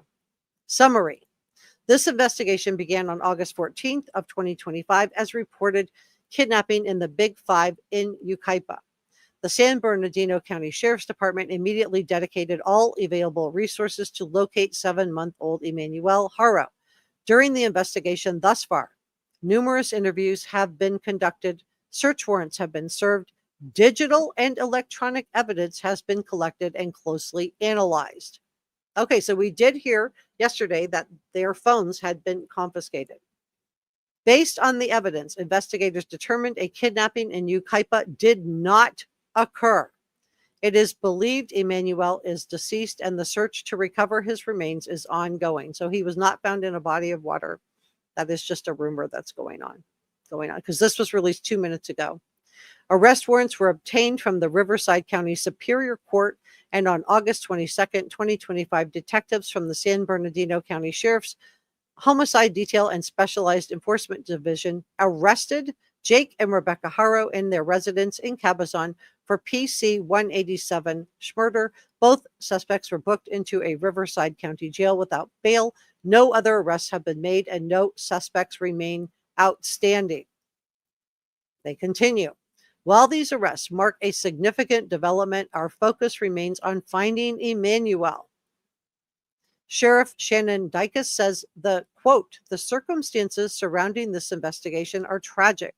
Summary: this investigation began on August 14th of 2025 as reported kidnapping in the Big Five in Yucaipa. The San Bernardino County Sheriff's Department immediately dedicated all available resources to locate 7-month-old Emmanuel Haro. During the investigation thus far, numerous interviews have been conducted, search warrants have been served, digital and electronic evidence has been collected and closely analyzed. Okay, so we did hear yesterday that their phones had been confiscated. Based on the evidence, investigators determined a kidnapping in Yucaipa did not occur. It is believed Emmanuel is deceased and the search to recover his remains is ongoing. So he was not found in a body of water. That is just a rumor that's going on because this was released 2 minutes ago. Arrest warrants were obtained from the Riverside County Superior Court, and on August 22nd, 2025, detectives from the San Bernardino County Sheriff's Homicide Detail and Specialized Enforcement Division arrested Jake and Rebecca Haro in their residence in Cabazon for PC 187 Schmurder. Both suspects were booked into a Riverside County jail without bail. No other arrests have been made and no suspects remain outstanding. They continue. While these arrests mark a significant development, our focus remains on finding Emmanuel. Sheriff Shannon Dykes says the circumstances surrounding this investigation are tragic,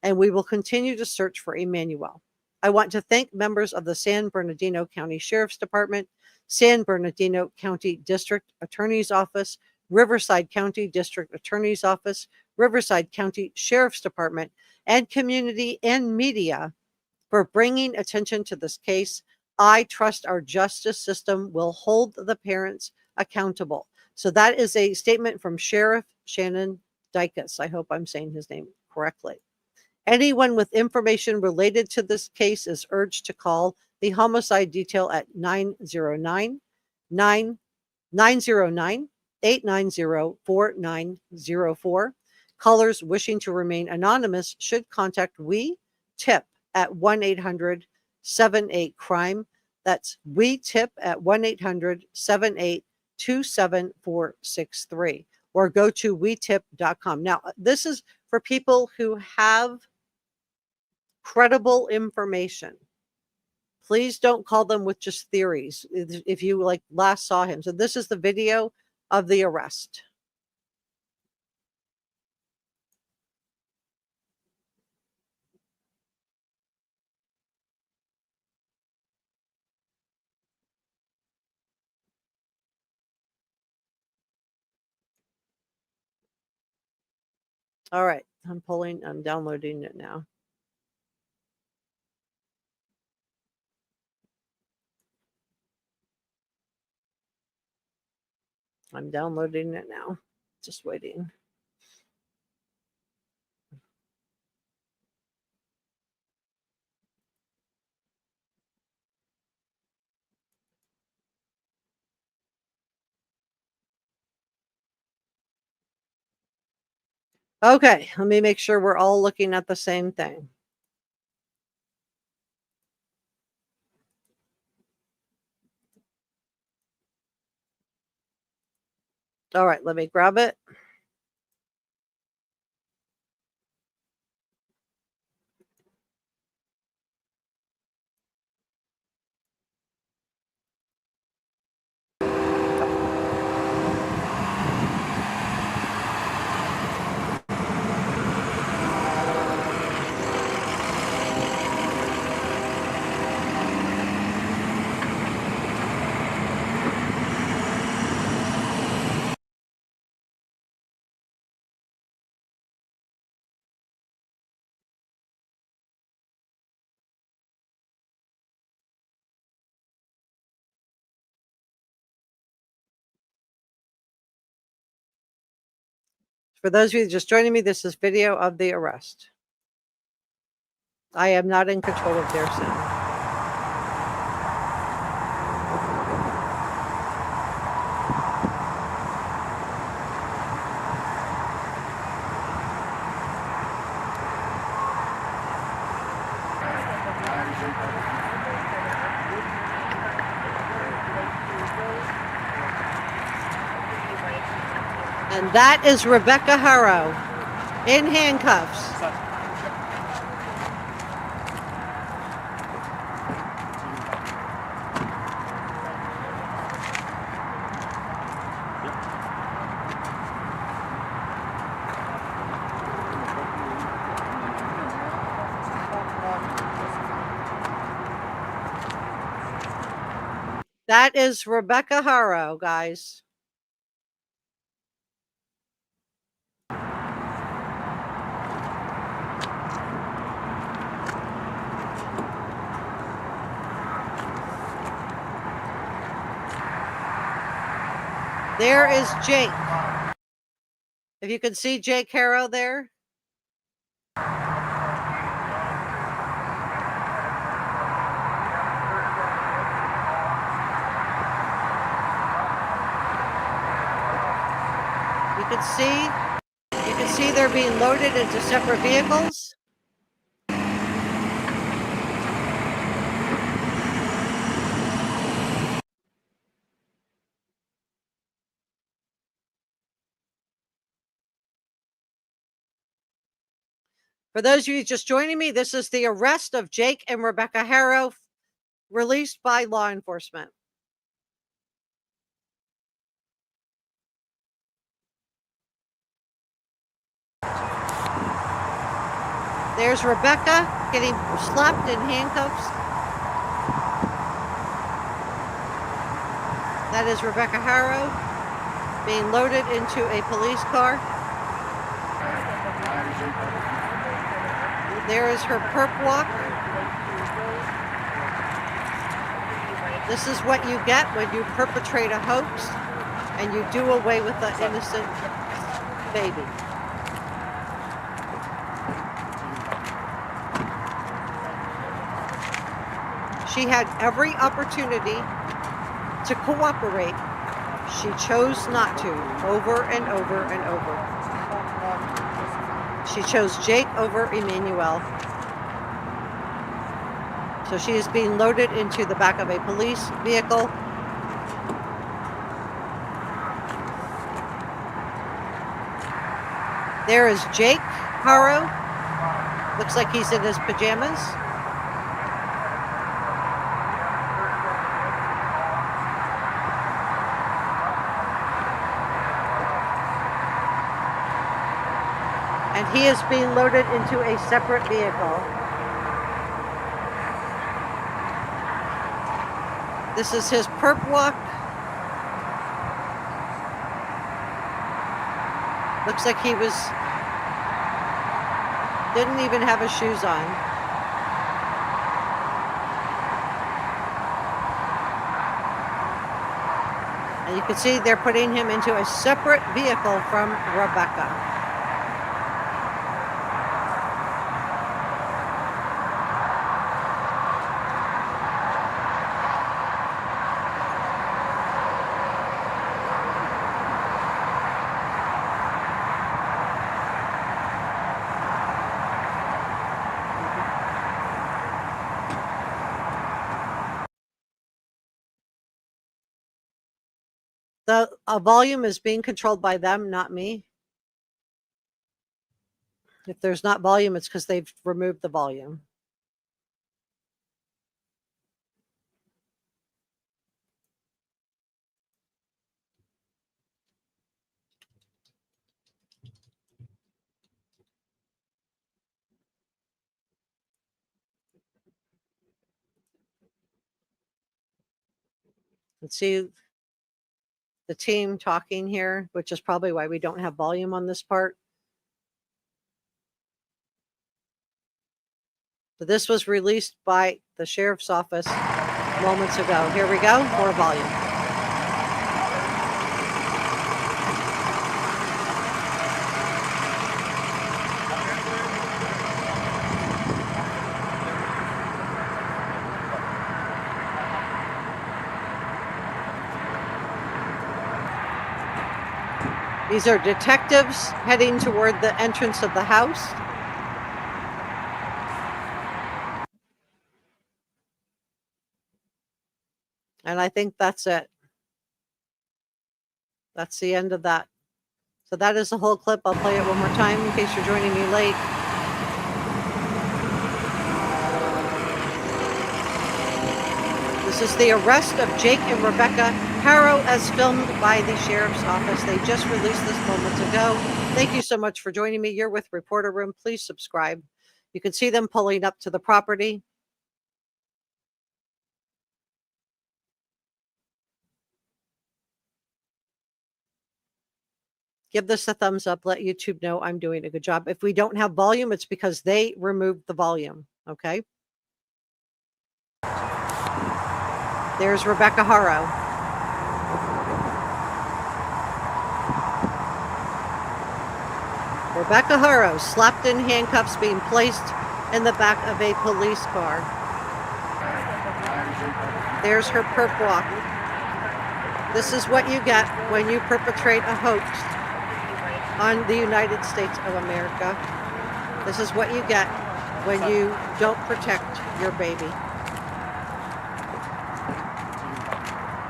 and we will continue to search for Emmanuel. I want to thank members of the San Bernardino County Sheriff's Department, San Bernardino County District Attorney's Office, Riverside County District Attorney's Office, Riverside County Sheriff's Department, and community and media for bringing attention to this case. I trust our justice system will hold the parents accountable. So that is a statement from Sheriff Shannon Dykes. I hope I'm saying his name correctly. Anyone with information related to this case is urged to call the homicide detail at 909-890-4904. Callers wishing to remain anonymous should contact We Tip at 1-800-78-CRIME. That's We Tip at 1-800-78-27463, or go to wetip.com. Now, this is for people who have credible information. Please don't call them with just theories. If you last saw him. So this is the video of the arrest. All right, I'm downloading it now. I'm downloading it now. Just waiting. Okay, let me make sure we're all looking at the same thing. All right, let me grab it. For those of you just joining me, this is video of the arrest. I am not in control of their sound. And that is Rebecca Haro in handcuffs. That is Rebecca Haro, guys. There is Jake. If you can see Jake Haro there. You can see they're being loaded into separate vehicles. For those of you just joining me, this is the arrest of Jake and Rebecca Haro, released by law enforcement. There's Rebecca getting slapped in handcuffs. That is Rebecca Haro being loaded into a police car. There is her perp walk. This is what you get when you perpetrate a hoax and you do away with the innocent baby. She had every opportunity to cooperate. She chose not to, over and over and over. She chose Jake over Emmanuel. So she is being loaded into the back of a police vehicle. There is Jake Haro. Looks like he's in his pajamas. And he is being loaded into a separate vehicle. This is his perp walk. Looks like he didn't even have his shoes on. And you can see they're putting him into a separate vehicle from Rebecca. The volume is being controlled by them, not me. If there's not volume, it's because they've removed the volume. Let's see the team talking here, which is probably why we don't have volume on this part. But this was released by the sheriff's office moments ago. Here we go, more volume. These are detectives heading toward the entrance of the house. And I think that's it. That's the end of that. So that is the whole clip. I'll play it one more time in case you're joining me late. This is the arrest of Jake and Rebecca Haro as filmed by the sheriff's office. They just released this moments ago. Thank you so much for joining me. You're with Reporter Room. Please subscribe. You can see them pulling up to the property. Give this a thumbs up. Let YouTube know I'm doing a good job. If we don't have volume, it's because they removed the volume. Okay. There's Rebecca Haro. Rebecca Haro slapped in handcuffs, being placed in the back of a police car. There's her perp walk. This is what you get when you perpetrate a hoax on the United States of America. This is what you get when you don't protect your baby.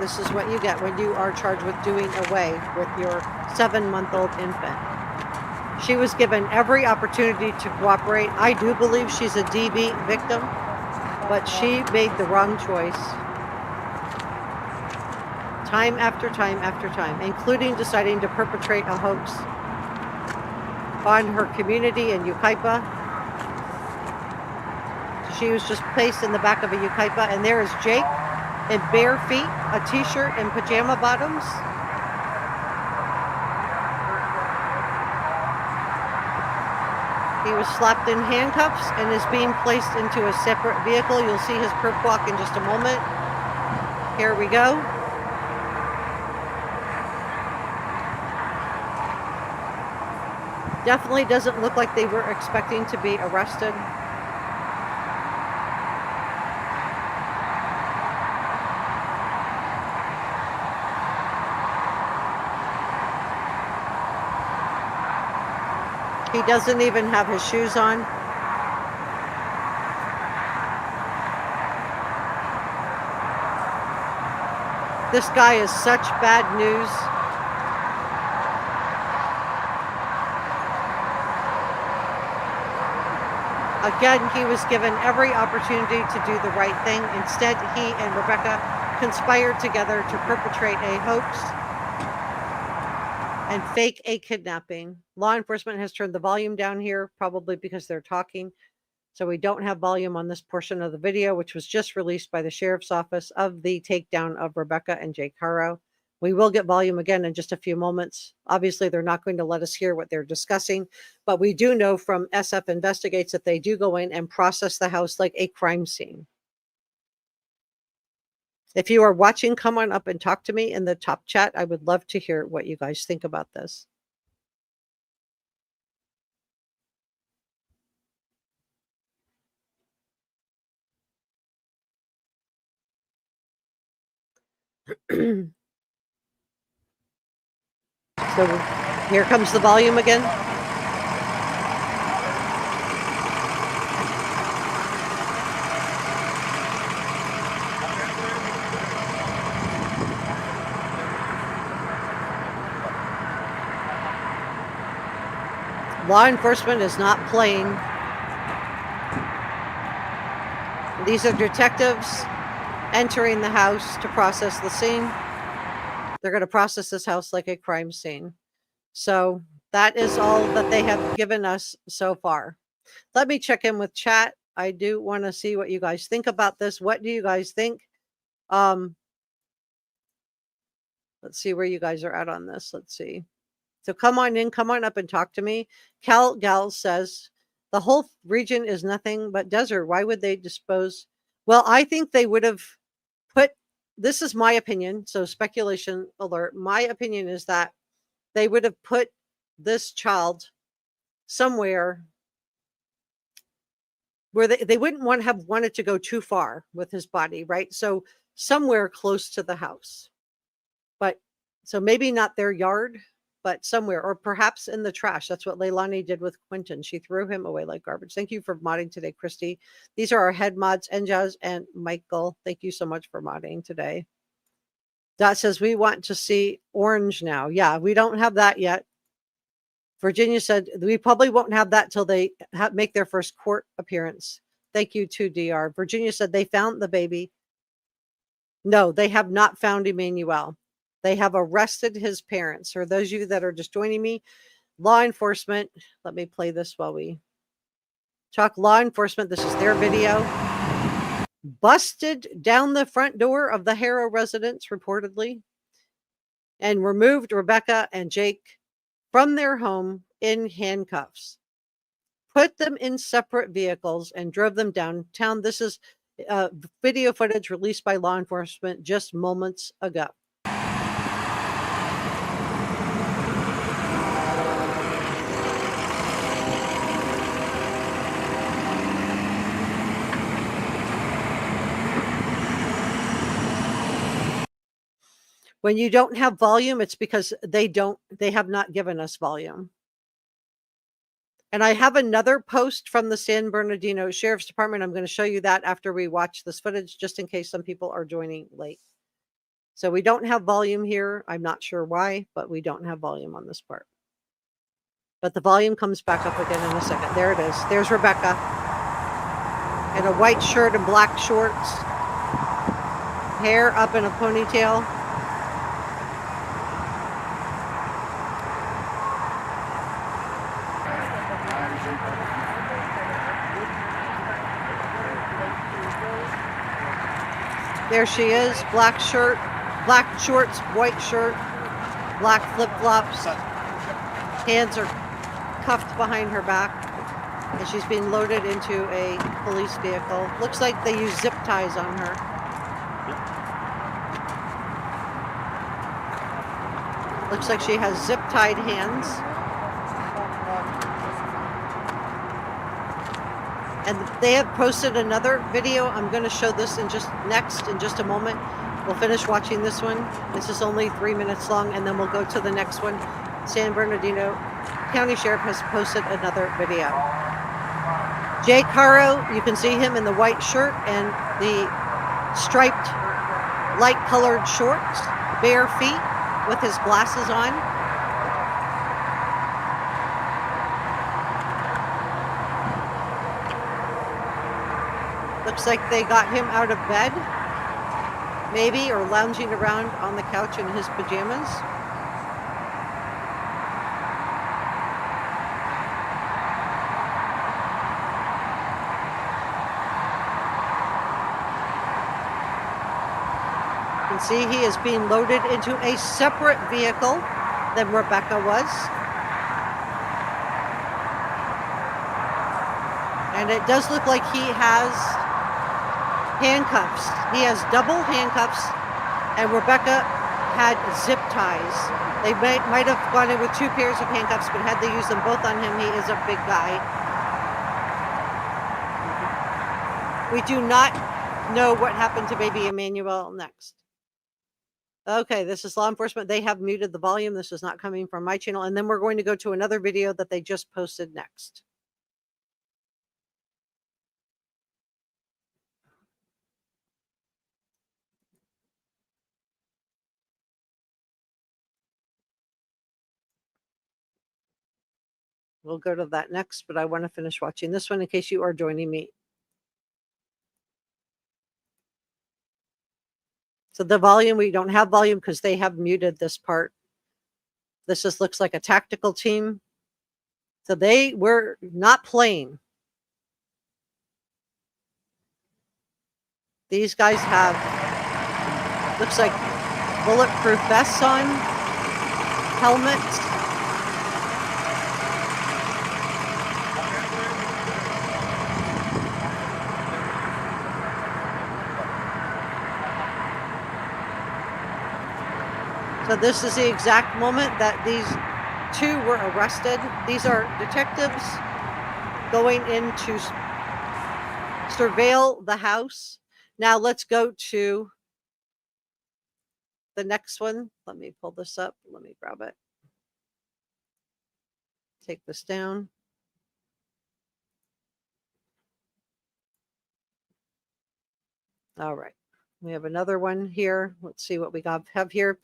This is what you get when you are charged with doing away with your 7-month-old infant. She was given every opportunity to cooperate. I do believe she's a DV victim, but she made the wrong choice. Time after time after time, including deciding to perpetrate a hoax on her community in Yucaipa. She was just placed in the back of a Yucaipa, and there is Jake in bare feet, a t-shirt and pajama bottoms. He was slapped in handcuffs and is being placed into a separate vehicle. You'll see his perp walk in just a moment. Here we go. Definitely doesn't look like they were expecting to be arrested. He doesn't even have his shoes on. This guy is such bad news. Again, he was given every opportunity to do the right thing. Instead, he and Rebecca conspired together to perpetrate a hoax and fake a kidnapping. Law enforcement has turned the volume down here, probably because they're talking. So we don't have volume on this portion of the video, which was just released by the sheriff's office of the takedown of Rebecca and Jake Haro. We will get volume again in just a few moments. Obviously, they're not going to let us hear what they're discussing, but we do know from SF Investigates that they do go in and process the house like a crime scene. If you are watching, come on up and talk to me in the top chat. I would love to hear what you guys think about this. So here comes the volume again. Law enforcement is not playing. These are detectives entering the house to process the scene. They're going to process this house like a crime scene. So that is all that they have given us so far. Let me check in with chat. I do want to see what you guys think about this. What do you guys think? Let's see where you guys are at on this. Let's see. So come on in, come on up and talk to me. Cal Gal says, the whole region is nothing but desert. Why would they dispose? Well, I think they would have put, this is my opinion, so speculation alert. My opinion is that they would have put this child somewhere where they wouldn't want to have wanted to go too far with his body, right? So somewhere close to the house. But so maybe not their yard, but somewhere, or perhaps in the trash. That's what Leilani did with Quentin. She threw him away like garbage. Thank you for modding today, Christy. These are our head mods, Enjaz and Michael. Thank you so much for modding today. Dot says, we want to see orange now. Yeah, we don't have that yet. Virginia said, we probably won't have that till they make their first court appearance. Thank you to DR. Virginia said they found the baby. No, they have not found Emmanuel. They have arrested his parents. For those of you that are just joining me, law enforcement, let me play this while we talk. Law enforcement, this is their video. Busted down the front door of the Haro residence, reportedly, and removed Rebecca and Jake from their home in handcuffs. Put them in separate vehicles and drove them downtown. This is video footage released by law enforcement just moments ago. When you don't have volume, it's because they have not given us volume. And I have another post from the San Bernardino Sheriff's Department. I'm going to show you that after we watch this footage, just in case some people are joining late. So we don't have volume here. I'm not sure why, but we don't have volume on this part. But the volume comes back up again in a second. There it is. There's Rebecca in a white shirt and black shorts. Hair up in a ponytail. There she is, black shirt, black shorts, white shirt, black flip-flops. Hands are cuffed behind her back, and she's being loaded into a police vehicle. Looks like they use zip ties on her. Looks like she has zip-tied hands. And they have posted another video. I'm going to show this in just a moment. We'll finish watching this one. This is only 3 minutes long, and then we'll go to the next one. San Bernardino County Sheriff has posted another video. Jake Haro, you can see him in the white shirt and the striped light-colored shorts, bare feet with his glasses on. Looks like they got him out of bed, maybe, or lounging around on the couch in his pajamas. You can see he is being loaded into a separate vehicle than Rebecca was. And it does look like he has handcuffs. He has double handcuffs, and Rebecca had zip ties. They might have gone in with 2 pairs of handcuffs, but had they used them both on him, he is a big guy. We do not know what happened to baby Emmanuel next. Okay, this is law enforcement. They have muted the volume. This is not coming from my channel. And then we're going to go to another video that they just posted next. We'll go to that next, but I want to finish watching this one in case you are joining me. So the volume, we don't have volume because they have muted this part. This just looks like a tactical team. So they were not playing. These guys have, looks like bulletproof vests on, helmets. So this is the exact moment that these 2 were arrested. These are detectives going in to surveil the house. Now let's go to the next one. Let me pull this up. Let me grab it. Take this down. All right. We have another one here. Let's see what we have here.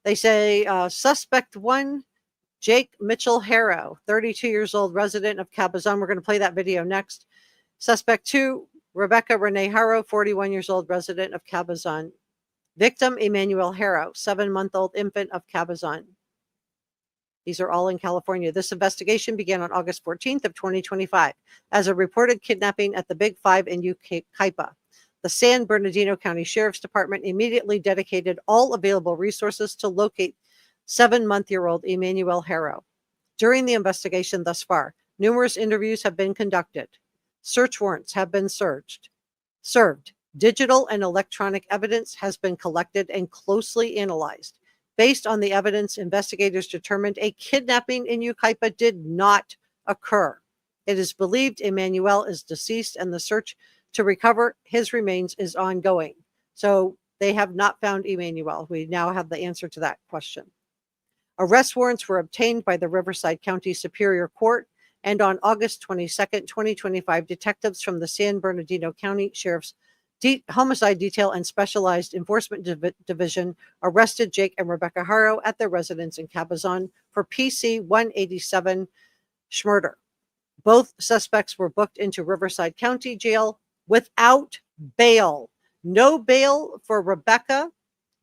They say suspect 1, Jake Mitchell Haro, 32 years old, resident of Cabazon. We're going to play that video next. Suspect 2, Rebecca Renee Haro, 41 years old, resident of Cabazon. Victim Emmanuel Haro, 7-month-old infant of Cabazon. These are all in California. This investigation began on August 14th of 2025 as a reported kidnapping at the Big Five in Yucaipa. The San Bernardino County Sheriff's Department immediately dedicated all available resources to locate 7-month-old Emmanuel Haro. During the investigation thus far, numerous interviews have been conducted. Search warrants have been served. Digital and electronic evidence has been collected and closely analyzed. Based on the evidence, investigators determined a kidnapping in Yucaipa did not occur. It is believed Emmanuel is deceased, and the search to recover his remains is ongoing. So they have not found Emmanuel. We now have the answer to that question. Arrest warrants were obtained by the Riverside County Superior Court, and on August 22nd, 2025, detectives from the San Bernardino County Sheriff's Homicide Detail and Specialized Enforcement Division arrested Jake and Rebecca Haro at their residence in Cabazon for PC 187 murder. Both suspects were booked into Riverside County Jail without bail. No bail for Rebecca,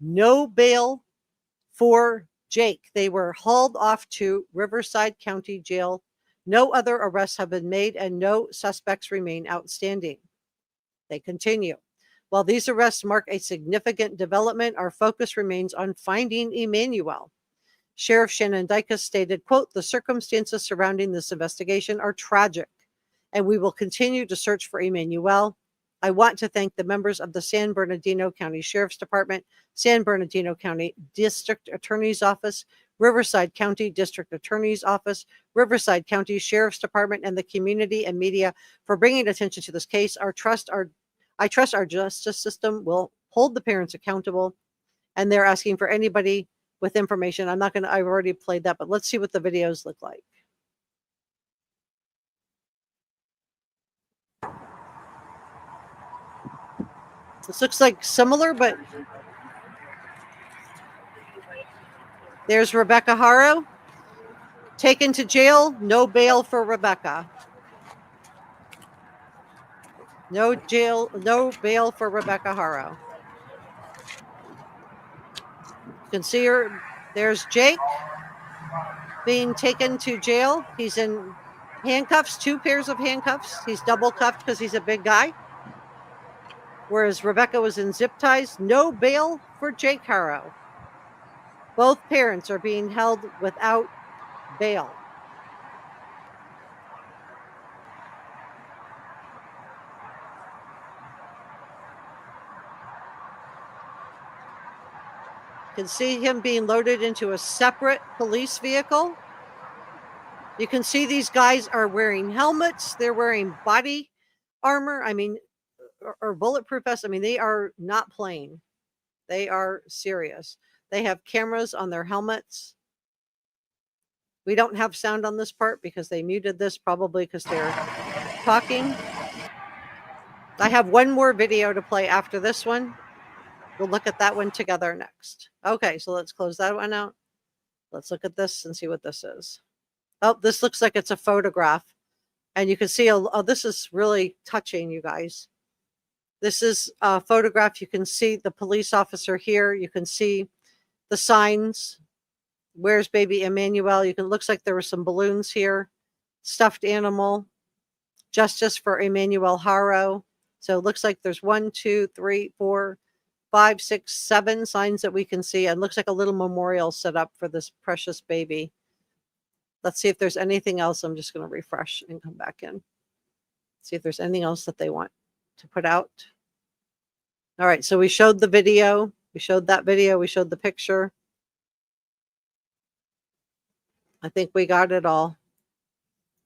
no bail for Jake. They were hauled off to Riverside County Jail. No other arrests have been made, and no suspects remain outstanding. They continue. While these arrests mark a significant development, our focus remains on finding Emmanuel. Sheriff Shannon Dykus stated, quote, "The circumstances surrounding this investigation are tragic, and we will continue to search for Emmanuel. I want to thank the members of the San Bernardino County Sheriff's Department, San Bernardino County District Attorney's Office, Riverside County District Attorney's Office, Riverside County Sheriff's Department, and the community and media for bringing attention to this case. I trust our justice system will hold the parents accountable." And they're asking for anybody with information. I've already played that, but let's see what the videos look like. This looks like similar, but there's Rebecca Haro taken to jail. No bail for Rebecca. No bail for Rebecca Haro. You can see her. There's Jake being taken to jail. He's in handcuffs, 2 pairs of handcuffs. He's double cuffed because he's a big guy. Whereas Rebecca was in zip ties. No bail for Jake Haro. Both parents are being held without bail. You can see him being loaded into a separate police vehicle. You can see these guys are wearing helmets. They're wearing body armor. I mean, or bulletproof vests. I mean, they are not playing. They are serious. They have cameras on their helmets. We don't have sound on this part because they muted this, probably because they're talking. I have one more video to play after this one. We'll look at that one together next. Okay, so let's close that one out. Let's look at this and see what this is. Oh, this looks like it's a photograph. And you can see, oh, this is really touching, you guys. This is a photograph. You can see the police officer here. You can see the signs. Where's baby Emmanuel? Looks like there were some balloons here. Stuffed animal. Justice for Emmanuel Haro. So it looks like there's 1, 2, 3, 4, 5, 6, 7 signs that we can see. And looks like a little memorial set up for this precious baby. Let's see if there's anything else. I'm just going to refresh and come back in. See if there's anything else that they want to put out. All right, so we showed the video. We showed that video. We showed the picture. I think we got it all.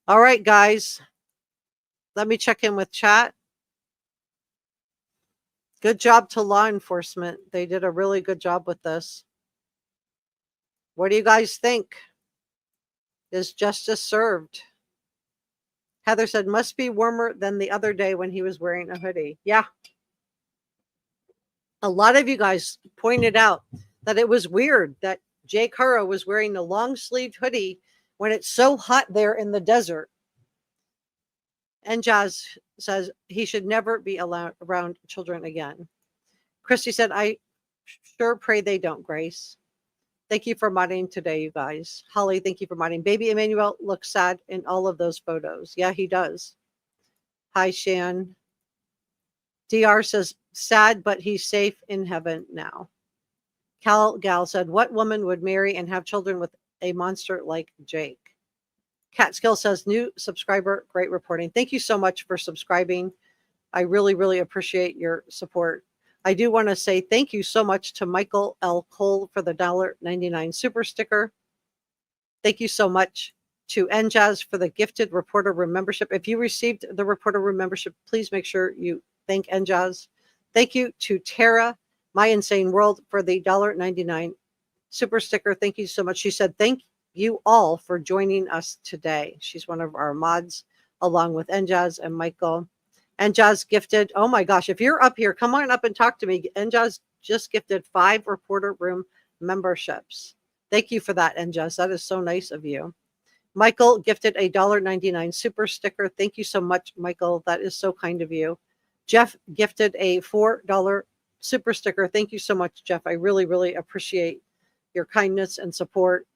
All right, guys. Let me check in with chat. Good job to law enforcement. They did a really good job with this. What do you guys think? Is justice served? Heather said, must be warmer than the other day when he was wearing a hoodie. Yeah. A lot of you guys pointed out that it was weird that Jake Haro was wearing a long-sleeved hoodie when it's so hot there in the desert. And Jazz says he should never be allowed around children again. Christy said, I sure pray they don't, Grace. Thank you for modding today, you guys. Holly, thank you for modding. Baby Emmanuel looks sad in all of those photos. Yeah, he does. Hi, Shan. DR says, sad, but he's safe in heaven now. Gal said, what woman would marry and have children with a monster like Jake? Catskill says, new subscriber, great reporting. Thank you so much for subscribing. I really, really appreciate your support. I do want to say thank you so much to Michael L. Cole for the $1.99 super sticker. Thank you so much to NJazz for the gifted reporter room membership. If you received the reporter room membership, please make sure you thank NJazz. Thank you to Tara, My Insane World, for the $1.99 super sticker. Thank you so much. She said, thank you all for joining us today. She's one of our mods, along with NJazz and Michael. NJazz gifted, oh my gosh, if you're up here, come on up and talk to me. NJazz just gifted 5 reporter room memberships. Thank you for that, NJazz. That is so nice of you. Michael gifted a $1.99 super sticker. Thank you so much, Michael. That is so kind of you. Jeff gifted a $4 super sticker. Thank you so much, Jeff. I really, really appreciate your kindness and support.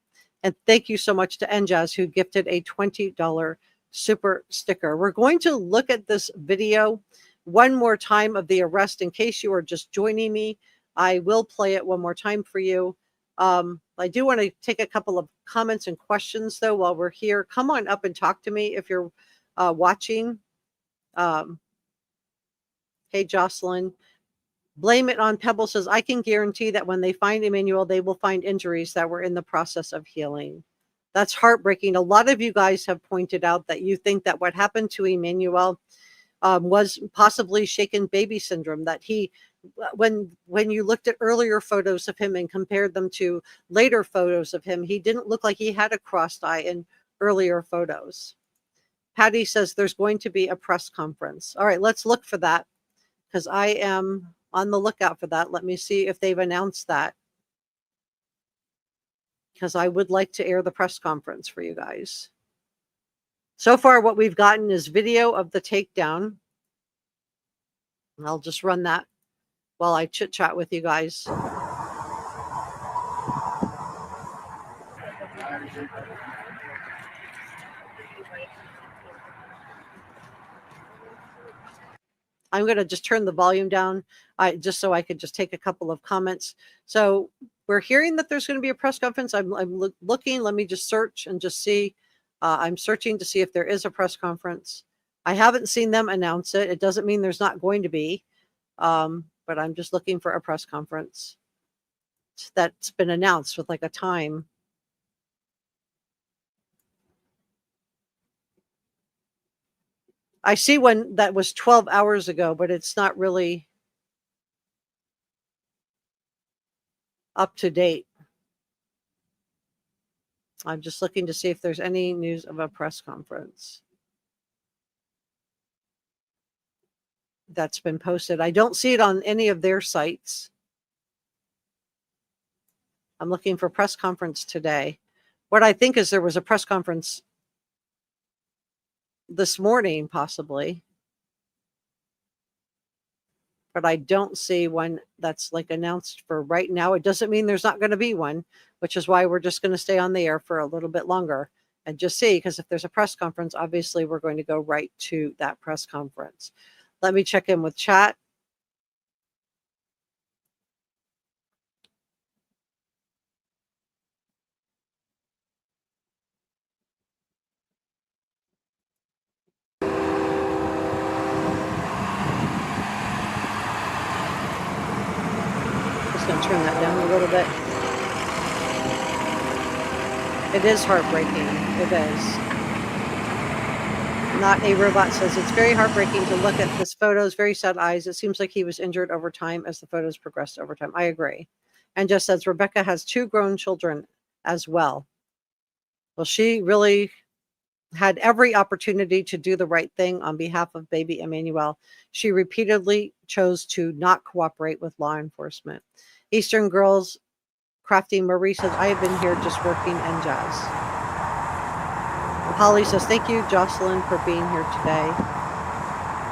And thank you so much to NJazz, who gifted a $20 super sticker. We're going to look at this video one more time of the arrest in case you are just joining me. I will play it one more time for you. I do want to take a couple of comments and questions, though, while we're here. Come on up and talk to me if you're watching. Hey, Jocelyn. Blame it on Pebble says, I can guarantee that when they find Emmanuel, they will find injuries that were in the process of healing. That's heartbreaking. A lot of you guys have pointed out that you think that what happened to Emmanuel was possibly shaken baby syndrome, that he, when you looked at earlier photos of him and compared them to later photos of him, he didn't look like he had a crossed eye in earlier photos. Patty says there's going to be a press conference. All right, let's look for that, because I am on the lookout for that. Let me see if they've announced that, because I would like to air the press conference for you guys. So far, what we've gotten is video of the takedown. I'll just run that while I chit chat with you guys. I'm going to just turn the volume down just so I could just take a couple of comments. So we're hearing that there's going to be a press conference. I'm looking. Let me just search and just see. I'm searching to see if there is a press conference. I haven't seen them announce it. It doesn't mean there's not going to be, but I'm just looking for a press conference. list that's been announced with like a time. I see one that was 12 hours ago, but it's not really up to date. I'm just looking to see if there's any news of a press conference that's been posted. I don't see it on any of their sites. I'm looking for press conference today. What I think is there was a press conference this morning, possibly, but I don't see one that's like announced for right now. It doesn't mean there's not going to be one, which is why we're just going to stay on the air for a little bit longer and just see, because if there's a press conference, obviously we're going to go right to that press conference. Let me check in with chat. Just going to turn that down a little bit. It is heartbreaking. It is. Not a Robot says it's very heartbreaking to look at this photos. Very sad eyes. It seems like he was injured over time as the photos progressed over time. I agree. And just says Rebecca has 2 grown children as well. Well, she really had every opportunity to do the right thing on behalf of baby Emmanuel. She repeatedly chose to not cooperate with law enforcement. Eastern Girls Crafty Marie says, I have been here just working and jazz. Holly says, thank you, Jocelyn, for being here today.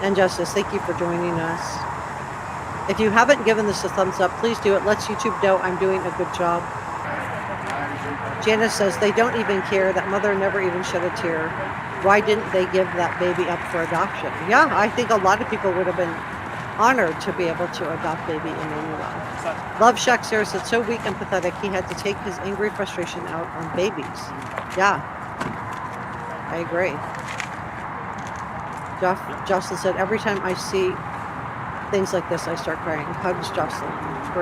And Justice, thank you for joining us. If you haven't given this a thumbs up, please do. It lets YouTube know I'm doing a good job. Janice says, they don't even care. That mother never even shed a tear. Why didn't they give that baby up for adoption? Yeah, I think a lot of people would have been honored to be able to adopt baby Emmanuel. Love Shack Sarah said, so weak and pathetic, he had to take his angry frustration out on babies. Yeah, I agree. Jocelyn said, every time I see things like this, I start crying. Hugs, Jocelyn.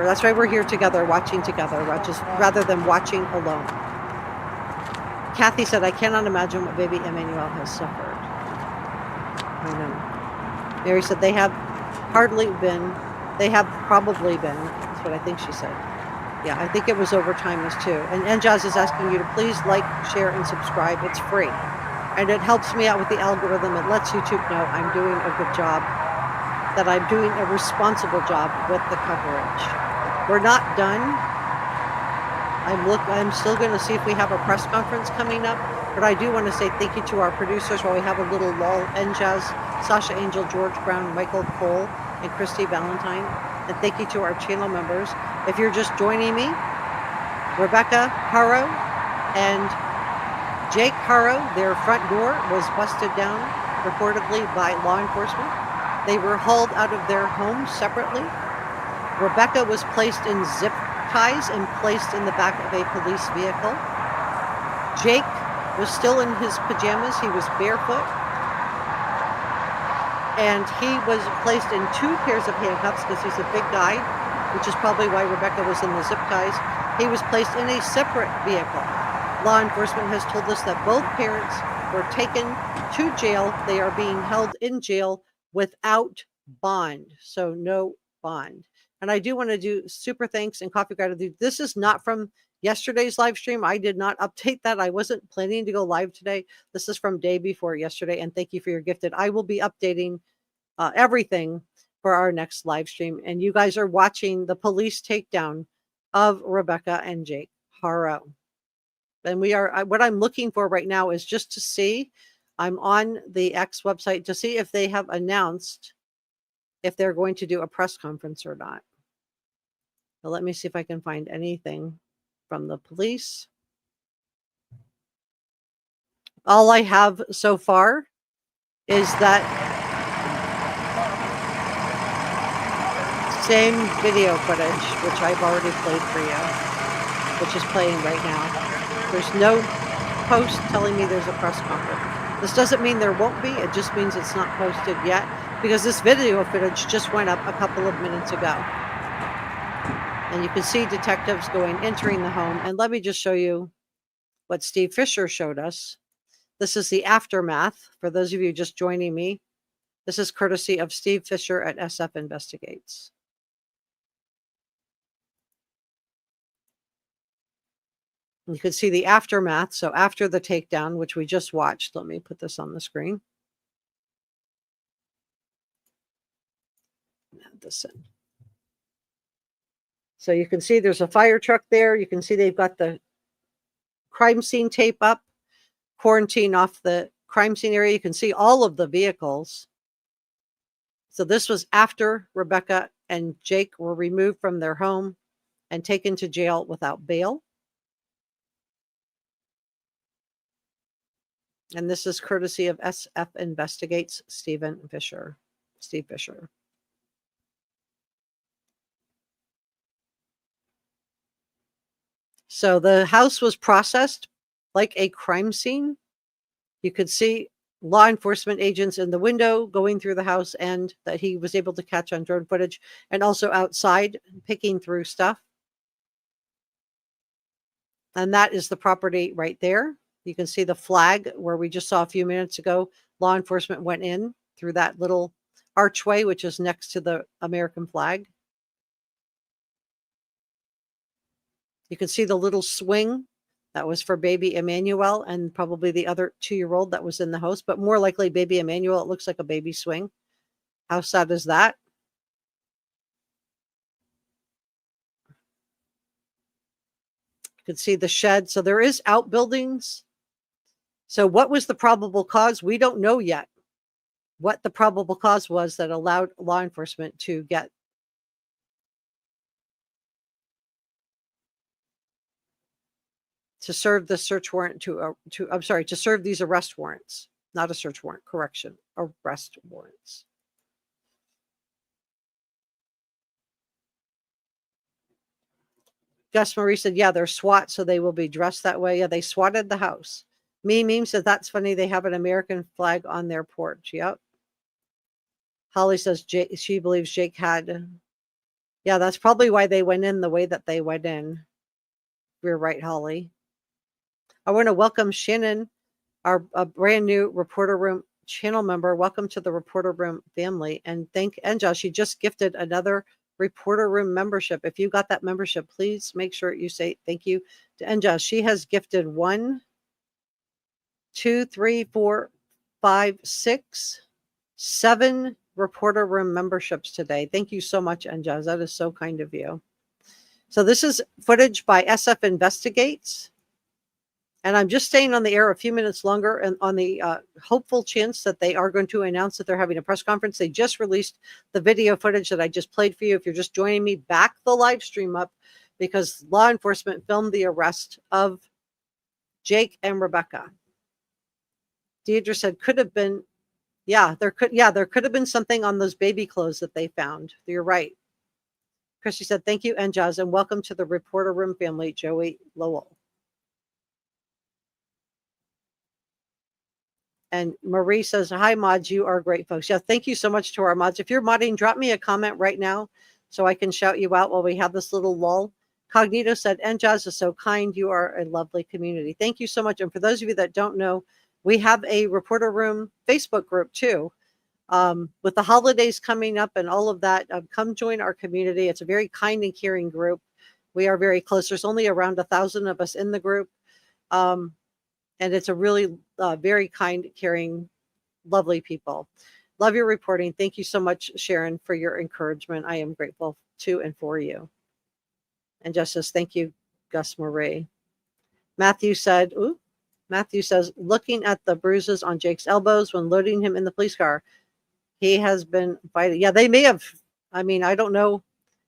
That's why we're here together, watching together, rather than watching alone. Kathy said, I cannot imagine what baby Emmanuel has suffered. I know. Mary said, they have probably been, that's what I think she said. Yeah, I think it was over time as too. And Jazz is asking you to please like, share, and subscribe. It's free. And it helps me out with the algorithm. It lets YouTube know I'm doing a good job, that I'm doing a responsible job with the coverage. We're not done. I'm still going to see if we have a press conference coming up, but I do want to say thank you to our producers while we have a little lull. Jazz, Sasha Angel, George Brown, Michael Cole, and Christy Valentine. And thank you to our channel members. If you're just joining me, Rebecca Haro and Jake Haro, their front door was busted down reportedly by law enforcement. They were hauled out of their home separately. Rebecca was placed in zip ties and placed in the back of a police vehicle. Jake was still in his pajamas. He was barefoot. And he was placed in 2 pairs of handcuffs because he's a big guy, which is probably why Rebecca was in the zip ties. He was placed in a separate vehicle. Law enforcement has told us that both parents were taken to jail. They are being held in jail without bond. So no bond. And I do want to do super thanks and coffee gratitude. This is not from yesterday's live stream. I did not update that. I wasn't planning to go live today. This is from day before yesterday. And thank you for your gifted. I will be updating everything for our next live stream. And you guys are watching the police takedown of Rebecca and Jake Haro. And we are, what I'm looking for right now is just to see, I'm on the X website to see if they have announced if they're going to do a press conference or not. So let me see if I can find anything from the police. All I have so far is that same video footage, which I've already played for you, which is playing right now. There's no post telling me there's a press conference. This doesn't mean there won't be. It just means it's not posted yet because this video footage just went up a couple of minutes ago. And you can see detectives entering the home. And let me just show you what Steve Fisher showed us. This is the aftermath. For those of you just joining me, this is courtesy of Steve Fisher at SF Investigates. You can see the aftermath. So after the takedown, which we just watched, let me put this on the screen. Add this in. So you can see there's a fire truck there. You can see they've got the crime scene tape up, quarantine off the crime scene area. You can see all of the vehicles. So this was after Rebecca and Jake were removed from their home and taken to jail without bail. And this is courtesy of SF Investigates, Steve Fisher. So the house was processed like a crime scene. You could see law enforcement agents in the window going through the house, and that he was able to catch on drone footage, and also outside picking through stuff. And that is the property right there. You can see the flag where we just saw a few minutes ago. Law enforcement went in through that little archway, which is next to the American flag. You can see the little swing that was for baby Emmanuel and probably the other 2-year-old that was in the house, but more likely baby Emmanuel. It looks like a baby swing. How sad is that? You can see the shed. So there is outbuildings. So what was the probable cause? We don't know yet what the probable cause was that allowed law enforcement to get to serve the search warrant to serve these arrest warrants, not a search warrant, correction, arrest warrants. Gus Marie said, yeah, they're SWAT, so they will be dressed that way. Yeah, they swatted the house. Meme said, that's funny. They have an American flag on their porch. Yep. Holly says she believes Jake had. Yeah, that's probably why they went in the way that they went in. You're right, Holly. I want to welcome Shannon, our brand new Reporter Room channel member. Welcome to the Reporter Room family. And thank Enja. She just gifted another Reporter Room membership. If you got that membership, please make sure you say thank you to Enja. She has gifted 1, 2, 3, 4, 5, 6, 7 Reporter Room memberships today. Thank you so much, Enja. That is so kind of you. So this is footage by SF Investigates. And I'm just staying on the air a few minutes longer, and on the hopeful chance that they are going to announce that they're having a press conference. They just released the video footage that I just played for you. If you're just joining me, back the live stream up, because law enforcement filmed the arrest of Jake and Rebecca. Deidre said, could have been, there could have been something on those baby clothes that they found. You're right. Christy said, thank you, Enjaz, and welcome to the Reporter Room family, Joey Lowell. And Marie says, hi, mods. You are great folks. Yeah, thank you so much to our mods. If you're modding, drop me a comment right now so I can shout you out while we have this little lull. Cognito said, Enjaz is so kind. You are a lovely community. Thank you so much. And for those of you that don't know, we have a Reporter Room Facebook group too. With the holidays coming up and all of that, come join our community. It's a very kind and caring group. We are very close. There's only around 1,000 of us in the group. And it's a really very kind, caring, lovely people. Love your reporting. Thank you so much, Sharon, for your encouragement. I am grateful to and for you. And Justice, thank you, Gus Marie. Matthew says, looking at the bruises on Jake's elbows when loading him in the police car, he has been fighting. Yeah, they may have. I mean, I don't know.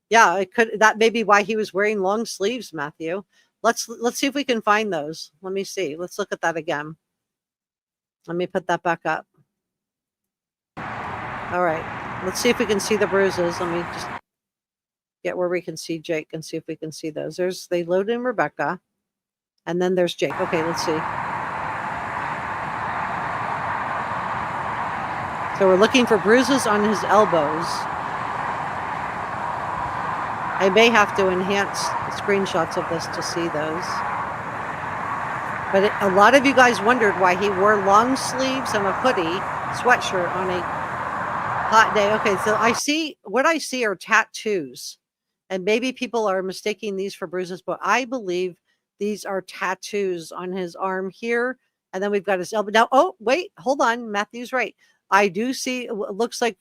Yeah, it could. That may be why he was wearing long sleeves, Matthew. Let's see if we can find those. Let me see. Let's look at that again. Let me put that back up. All right. Let's see if we can see the bruises. Let me just get where we can see Jake and see if we can see those. They load in Rebecca, and then there's Jake. Okay, let's see. So we're looking for bruises on his elbows. I may have to enhance screenshots of this to see those. But a lot of you guys wondered why he wore long sleeves and a hoodie, sweatshirt on a hot day. Okay, so what I see are tattoos. And maybe people are mistaking these for bruises, but I believe these are tattoos on his arm here. And then we've got his elbow. Now, oh, wait, hold on. Matthew's right. I do see, it looks like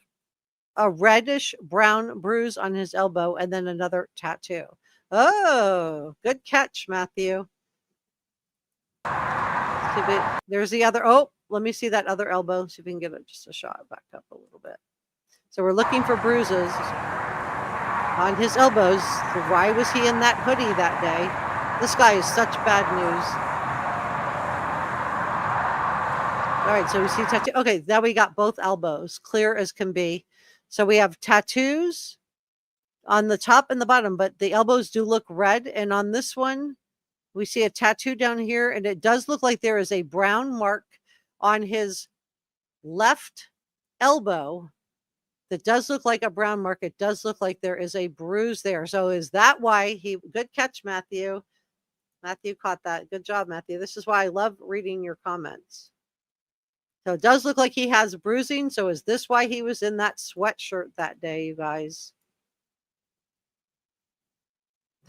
a reddish brown bruise on his elbow and then another tattoo. Oh, good catch, Matthew. There's the other. Oh, let me see that other elbow. See if we can get just a shot back up a little bit. So we're looking for bruises on his elbows. So why was he in that hoodie that day? This guy is such bad news. All right, so we see tattoo. Okay, now we got both elbows, clear as can be. So we have tattoos on the top and the bottom, but the elbows do look red. And on this one, we see a tattoo down here, and it does look like there is a brown mark on his left elbow. That does look like a brown mark. It does look like there is a bruise there. So is that why good catch, Matthew. Matthew caught that. Good job, Matthew. This is why I love reading your comments. So it does look like he has bruising. So is this why he was in that sweatshirt that day, you guys?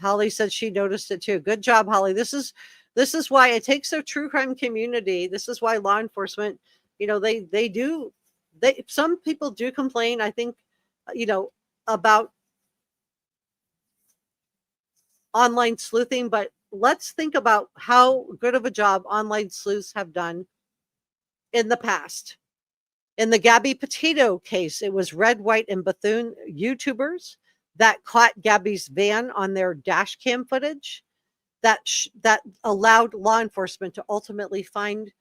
Holly said she noticed it too. Good job, Holly. This is why it takes a true crime community. This is why law enforcement, some people do complain, I think, about online sleuthing, but let's think about how good of a job online sleuths have done in the past. In the Gabby Petito case, it was Red, White, and Bethune YouTubers that caught Gabby's van on their dash cam footage that allowed law enforcement to ultimately find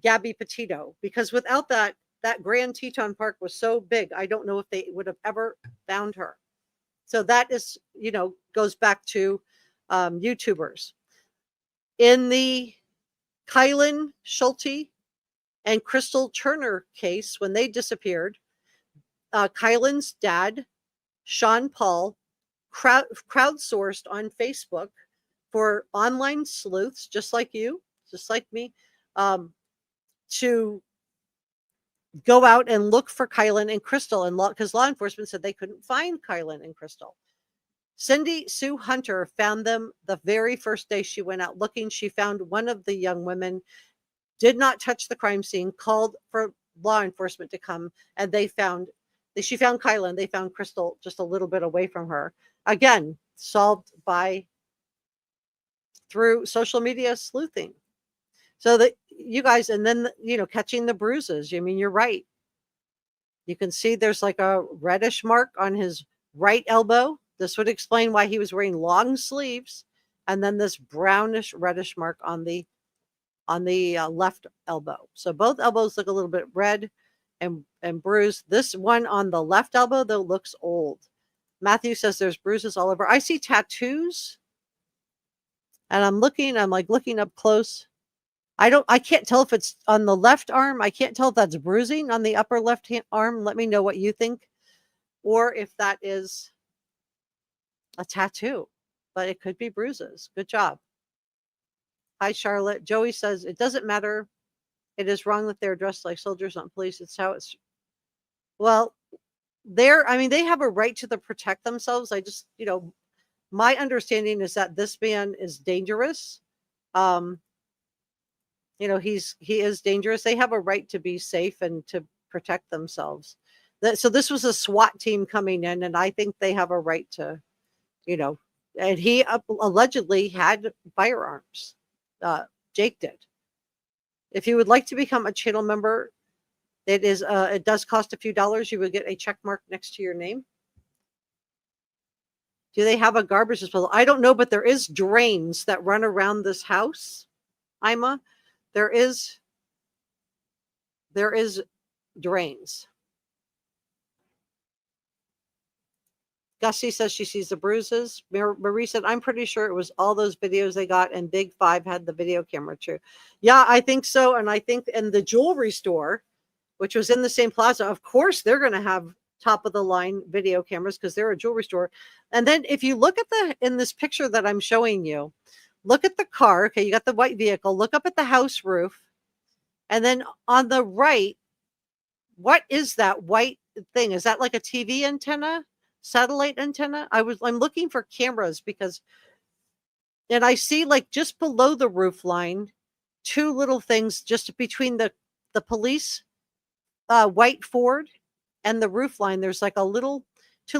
Gabby Petito. Because without that Grand Teton Park was so big, I don't know if they would have ever found her. So that is, goes back to YouTubers. In the Kylan Schulte and Crystal Turner case, when they disappeared, Kylan's dad, Sean Paul, crowdsourced on Facebook for online sleuths, just like you, just like me, to go out and look for Kylan and Crystal, and because law enforcement said they couldn't find Kylan and Crystal. Cindy Sue Hunter found them the very first day she went out looking. She found one of the young women, did not touch the crime scene, called for law enforcement to come, and she found Kylan. They found Crystal just a little bit away from her. Again, solved through social media sleuthing. So that you guys, and then, catching the bruises. I mean, you're right. You can see there's like a reddish mark on his right elbow. This would explain why he was wearing long sleeves. And then this brownish reddish mark on the left elbow. So both elbows look a little bit red and bruised. This one on the left elbow, though, looks old. Matthew says there's bruises all over. I see tattoos. And I'm looking up close. I can't tell if it's on the left arm. I can't tell if that's bruising on the upper left arm. Let me know what you think. Or if that is a tattoo, but it could be bruises. Good job. Hi, Charlotte. Joey says it doesn't matter. It is wrong that they're dressed like soldiers, not police. It's how it's. Well, they have a right to protect themselves. I just, my understanding is that this man is dangerous. He is dangerous. They have a right to be safe and to protect themselves. So this was a SWAT team coming in, and I think they have a right to, and he allegedly had firearms. Jake did. If you would like to become a channel member, it does cost a few dollars. You would get a check mark next to your name. Do they have a garbage disposal? I don't know, but there is drains that run around this house. Ima, there is drains. Gussie says she sees the bruises. Marie said, I'm pretty sure it was all those videos they got, and Big Five had the video camera too. Yeah, I think so. And I think in the jewelry store, which was in the same plaza, of course, they're going to have top of the line video cameras because they're a jewelry store. And then if you look at in this picture that I'm showing you, look at the car. Okay, you got the white vehicle. Look up at the house roof. And then on the right, what is that white thing? Is that like a TV antenna? Satellite antenna? I'm looking for cameras because, and I see like just below the roof line, two little things just between the police white Ford and the roof line. There's like two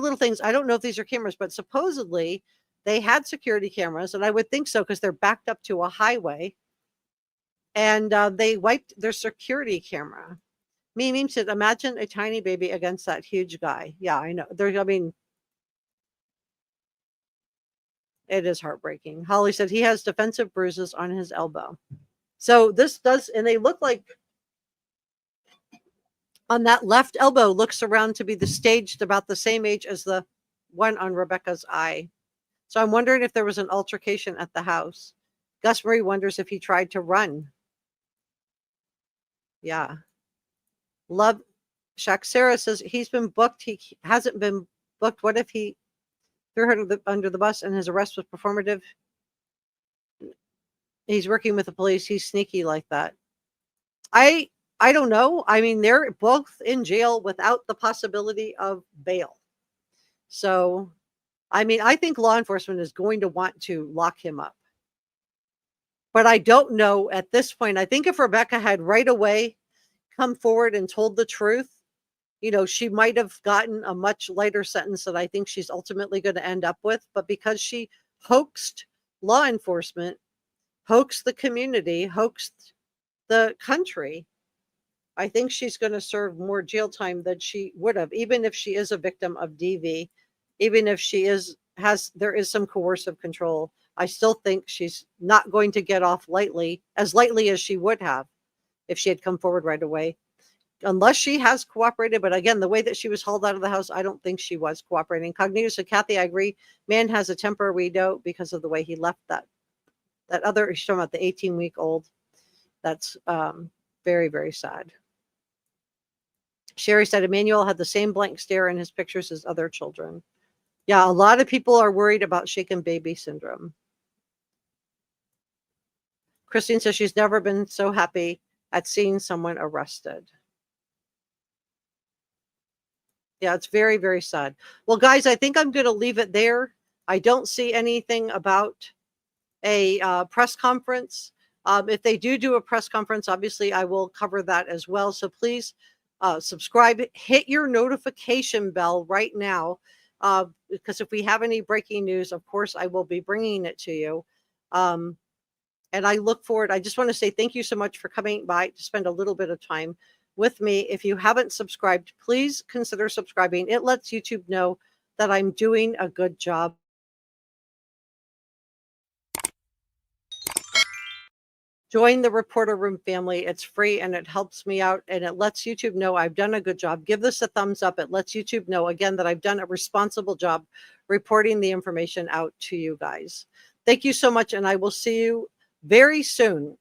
little things. I don't know if these are cameras, but supposedly they had security cameras, and I would think so because they're backed up to a highway, and they wiped their security camera. Meme said, imagine a tiny baby against that huge guy. Yeah, I know. It is heartbreaking. Holly said he has defensive bruises on his elbow. So this does, and they look like on that left elbow looks around to be staged about the same age as the one on Rebecca's eye. So I'm wondering if there was an altercation at the house. Gus Murray wonders if he tried to run. Yeah. Love Shaq Sarah says he's been booked. He hasn't been booked. What if he threw her under the bus and his arrest was performative? He's working with the police. He's sneaky like that. I don't know. I mean, they're both in jail without the possibility of bail. So, I mean, I think law enforcement is going to want to lock him up. But I don't know at this point. I think if Rebecca had right away come forward and told the truth, she might have gotten a much lighter sentence that I think she's ultimately going to end up with. But because she hoaxed law enforcement, hoaxed the community, hoaxed the country, I think she's going to serve more jail time than she would have, even if she is a victim of DV, even if there is some coercive control. I still think she's not going to get off as lightly as she would have if she had come forward right away, unless she has cooperated. But again, the way that she was hauled out of the house, I don't think she was cooperating. Cognito said, Kathy, I agree. Man has a temper, we know, because of the way he left that other, she's talking about the 18-week-old. That's very, very sad. Sherry said Emmanuel had the same blank stare in his pictures as other children. Yeah, a lot of people are worried about shaken baby syndrome. Christine says she's never been so happy at seeing someone arrested. Yeah, it's very, very sad. Well, guys, I think I'm going to leave it there. I don't see anything about a press conference. If they do a press conference, obviously I will cover that as well. So please subscribe, hit your notification bell right now, because if we have any breaking news, of course, I will be bringing it to you. And I look forward. I just want to say thank you so much for coming by to spend a little bit of time with me. If you haven't subscribed, please consider subscribing. It lets YouTube know that I'm doing a good job. Join the Reporter Room family. It's free and it helps me out, and it lets YouTube know I've done a good job. Give this a thumbs up. It lets YouTube know, again, that I've done a responsible job reporting the information out to you guys. Thank you so much, and I will see you very soon